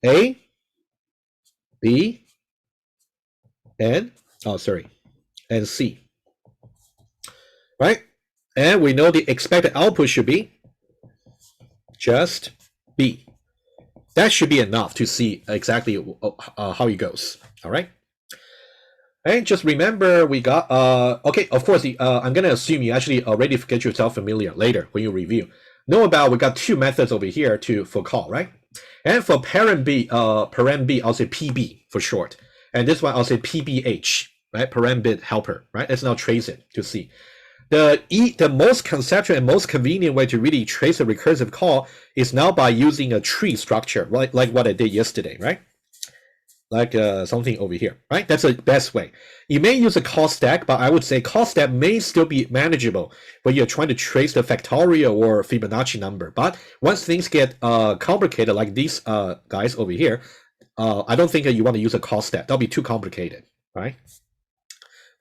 A, B, and and C. Right, and we know the expected output should be just B. That should be enough to see exactly how it goes. All right. And just remember we got, okay, of course, I'm going to assume you actually already get yourself familiar later when you review. Know about, we got two methods over here for call, right? And for parent B, I'll say PB for short. And this one, I'll say PBH, right? Parent bit helper, right? Let's now trace it to see. The most conceptual and most convenient way to really trace a recursive call is now by using a tree structure, right? Like what I did yesterday, right? Like something over here, right? That's the best way. You may use a call stack, but I would say call stack may still be manageable when you're trying to trace the factorial or Fibonacci number. But once things get complicated, like these guys over here, I don't think that you want to use a call stack. That'll be too complicated, right?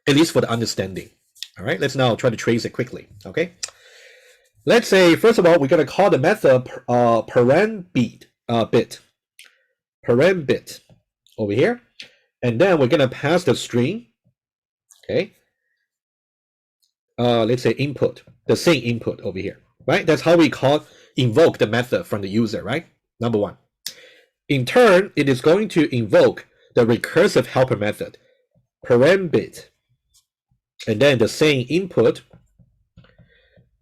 At least for the understanding. All right, let's now try to trace it quickly, okay? Let's say, first of all, we're going to call the method parent bit over here. And then we're going to pass the string, okay? Let's say input, the same input over here, right? That's how we invoke the method from the user, right? Number one. In turn, it is going to invoke the recursive helper method, parent bit, and then the same input,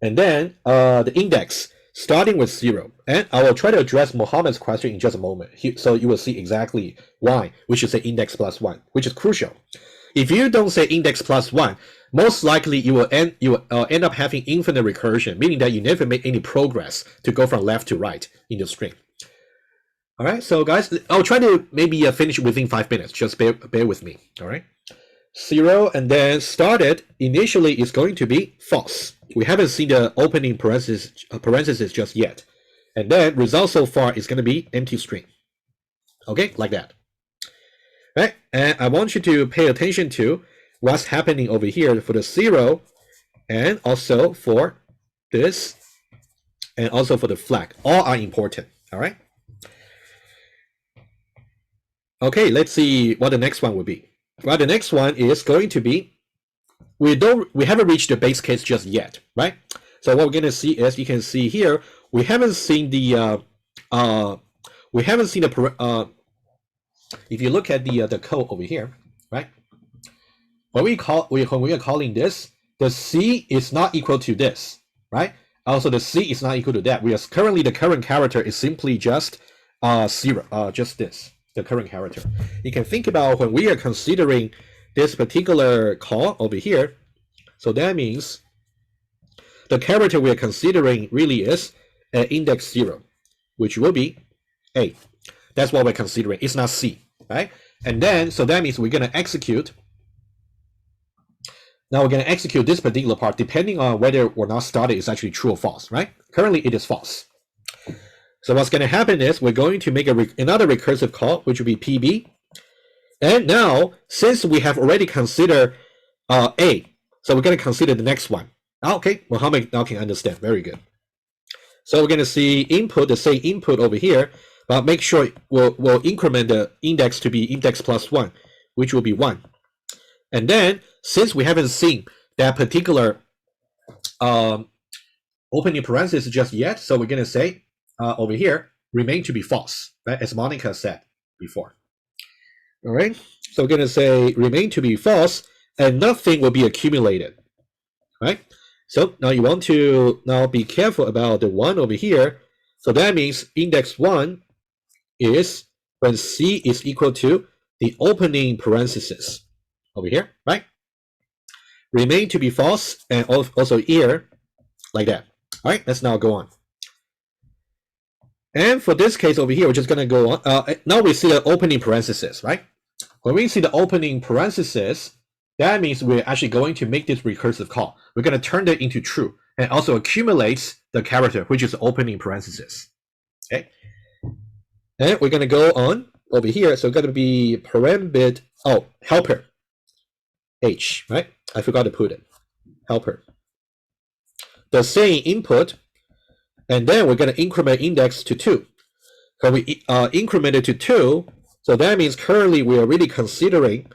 and then the index starting with 0. And I will try to address Mohammed's question in just a moment. So you will see exactly why we should say index plus 1, which is crucial. If you don't say index plus 1, most likely you will end up having infinite recursion, meaning that you never make any progress to go from left to right in the string. All right, so guys, I'll try to maybe finish within 5 minutes. Just bear with me. All right. 0 and then started initially is going to be false. We haven't seen the opening parenthesis just yet. And then result so far is going to be empty string. Okay, like that. Right? And I want you to pay attention to what's happening over here for the 0 and also for this and also for the flag. All are important. All right. Okay, let's see what the next one will be. Well, the next one is going to be, we haven't reached the base case just yet, right? So what we're going to see is, you can see here, we haven't seen the if you look at the code over here, right? When we are calling this, the C is not equal to this, right? Also, the C is not equal to that. We are currently, the current character is simply just 0, just this, the current character. You can think about when we are considering this particular call over here. So that means the character we are considering really is index 0, which will be A. That's what we're considering. It's not C, right? And then, so that means we're going to execute. Now we're going to execute this particular part depending on whether or not started is actually true or false, right? Currently, it is false. So what's going to happen is we're going to make another recursive call, which will be PB. And now, since we have already considered A, so we're going to consider the next one. Okay, Mohammed now can understand. Very good. So we're going to see input, the same input over here, but make sure we'll increment the index to be index plus 1, which will be 1. And then, since we haven't seen that particular opening parenthesis just yet, so we're going to say over here, remain to be false, right? As Monica said before. All right, so we're going to say remain to be false, and nothing will be accumulated, right? So now you want to now be careful about the 1 over here. So that means index 1 is when C is equal to the opening parenthesis over here, right? Remain to be false, and also here, like that. All right, let's now go on. And for this case over here, we're just going to go on. Now we see the opening parenthesis, right? When we see the opening parenthesis, that means we're actually going to make this recursive call. We're going to turn that into true, and also accumulates the character, which is the opening parenthesis. Okay. And we're going to go on over here. So it's going to be parembit, helper. H, right? I forgot to put it. Helper. The same input, and then we're going to increment index to 2. When we increment it to 2, so that means currently we are really considering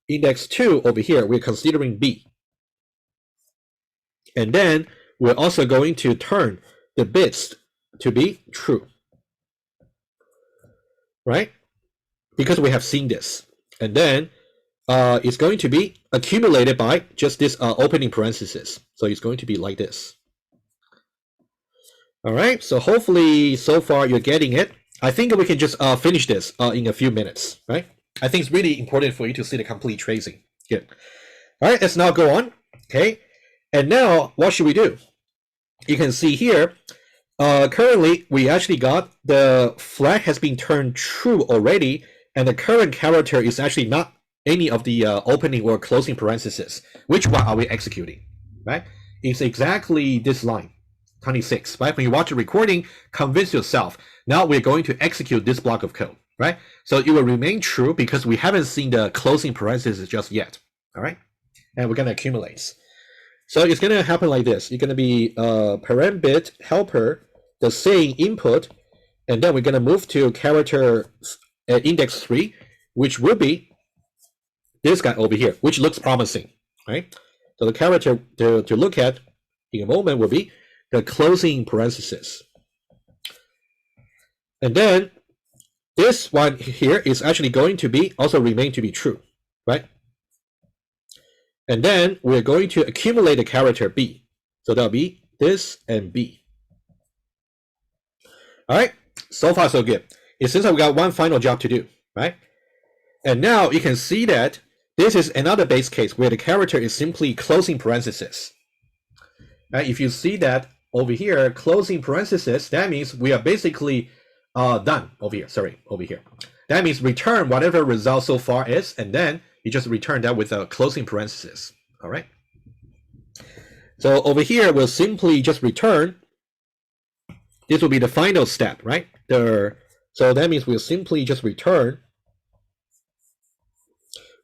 index 2 over here. We're considering B. And then we're also going to turn the bits to be true. Right? Because we have seen this. And then it's going to be accumulated by just this opening parenthesis. So it's going to be like this. All right, so hopefully so far you're getting it. I think we can just finish this in a few minutes, right? I think it's really important for you to see the complete tracing. Good. All right, let's now go on. Okay, and now what should we do? You can see here, currently we actually got the flag has been turned true already, and the current character is actually not any of the opening or closing parentheses. Which one are we executing, right? It's exactly this line, 26, right? When you watch the recording, convince yourself. Now we're going to execute this block of code, right? So it will remain true because we haven't seen the closing parentheses just yet, all right? And we're going to accumulate. So it's going to happen like this. You're going to be parembit helper, the same input, and then we're going to move to character index 3, which will be this guy over here, which looks promising, right? So the character to look at in a moment will be the closing parenthesis. And then this one here is actually going to be also remain to be true, right? And then we're going to accumulate the character B. So that'll be this and B. All right, so far so good. It seems like we got one final job to do, right? And now you can see that this is another base case where the character is simply closing parenthesis. Right? If you see that over here, closing parenthesis, that means we are basically done over here. Sorry, over here. That means return whatever result so far is, and then you just return that with a closing parenthesis. All right. So over here, we'll simply just return. This will be the final step, right? So that means we'll simply just return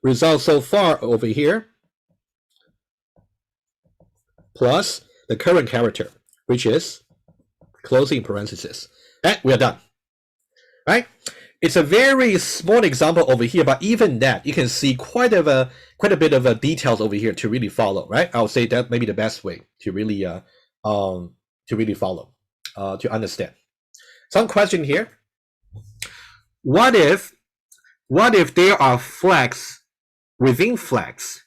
result so far over here plus the current character, which is closing parenthesis. And we are done, right? It's a very small example over here, but even that, you can see quite a bit of details over here to really follow, right? I would say that maybe the best way to really follow, to understand. Some question here. What if there are flags within flags?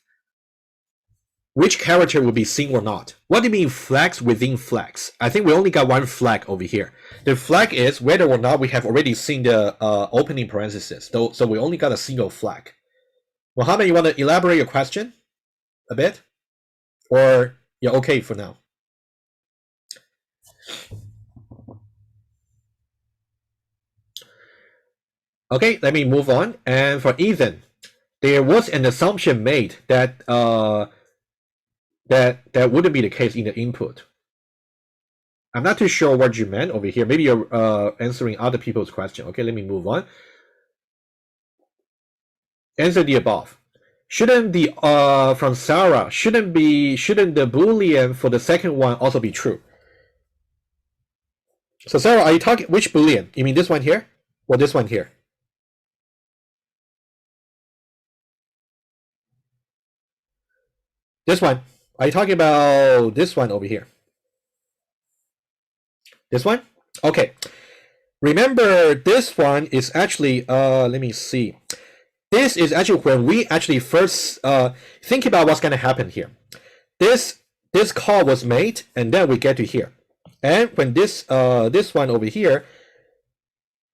Which character will be seen or not? What do you mean flags within flags? I think we only got one flag over here. The flag is whether or not we have already seen the opening parenthesis. So we only got a single flag. Mohammed, you want to elaborate your question a bit? Or you're okay for now? Okay, let me move on. And for Ethan, there was an assumption made that that wouldn't be the case in the input. I'm not too sure what you meant over here. Maybe you're answering other people's question. Okay, let me move on. Answer the above. Shouldn't the from Sarah, shouldn't the Boolean for the second one also be true? So Sarah, are you talking which Boolean? You mean this one here or this one here? This one. Are you talking about this one over here? This one? Okay. Remember, this one is actually, let me see. This is actually when we actually first think about what's going to happen here. This call was made, and then we get to here. And when this one over here,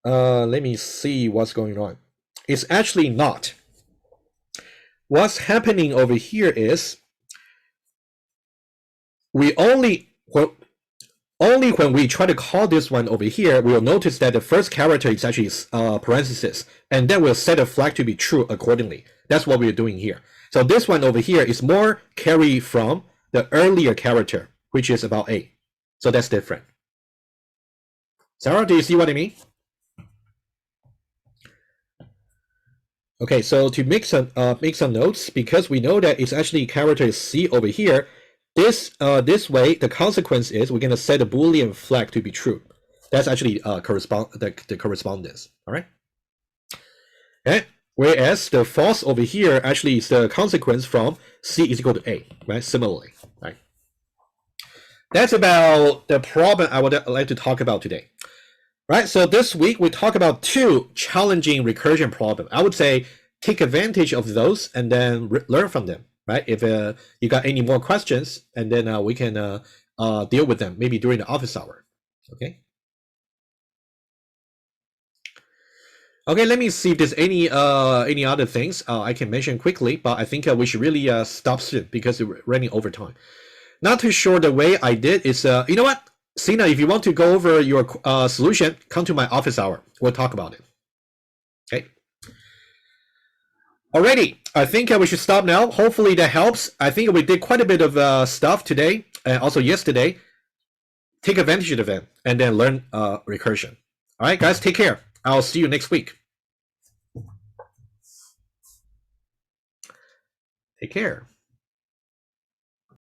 let me see what's going on. It's actually not. What's happening over here is we only when we try to call this one over here, we will notice that the first character is actually parenthesis, and then we'll set a flag to be true accordingly. That's what we're doing here. So this one over here is more carried from the earlier character, which is about A. So that's different. Sarah, do you see what I mean? Okay, so to make some notes, because we know that it's actually character C over here. This way, the consequence is we're going to set a Boolean flag to be true. That's actually the correspondence. All right. Okay. Whereas the false over here actually is the consequence from C is equal to A. Right. Similarly. Right. That's about the problem I would like to talk about today. Right. So this week we talk about two challenging recursion problems. I would say take advantage of those and then learn from them. Right? If you got any more questions, and then we can deal with them maybe during the office hour. Okay. Okay. Let me see if there's any other things I can mention quickly, but I think we should really stop soon because we're running over time. Not too sure the way I did is you know what, Sina, if you want to go over your solution, come to my office hour. We'll talk about it. Okay. Alrighty, I think we should stop now. Hopefully that helps. I think we did quite a bit of stuff today and also yesterday. Take advantage of it and then learn recursion. All right, guys, take care. I'll see you next week. Take care.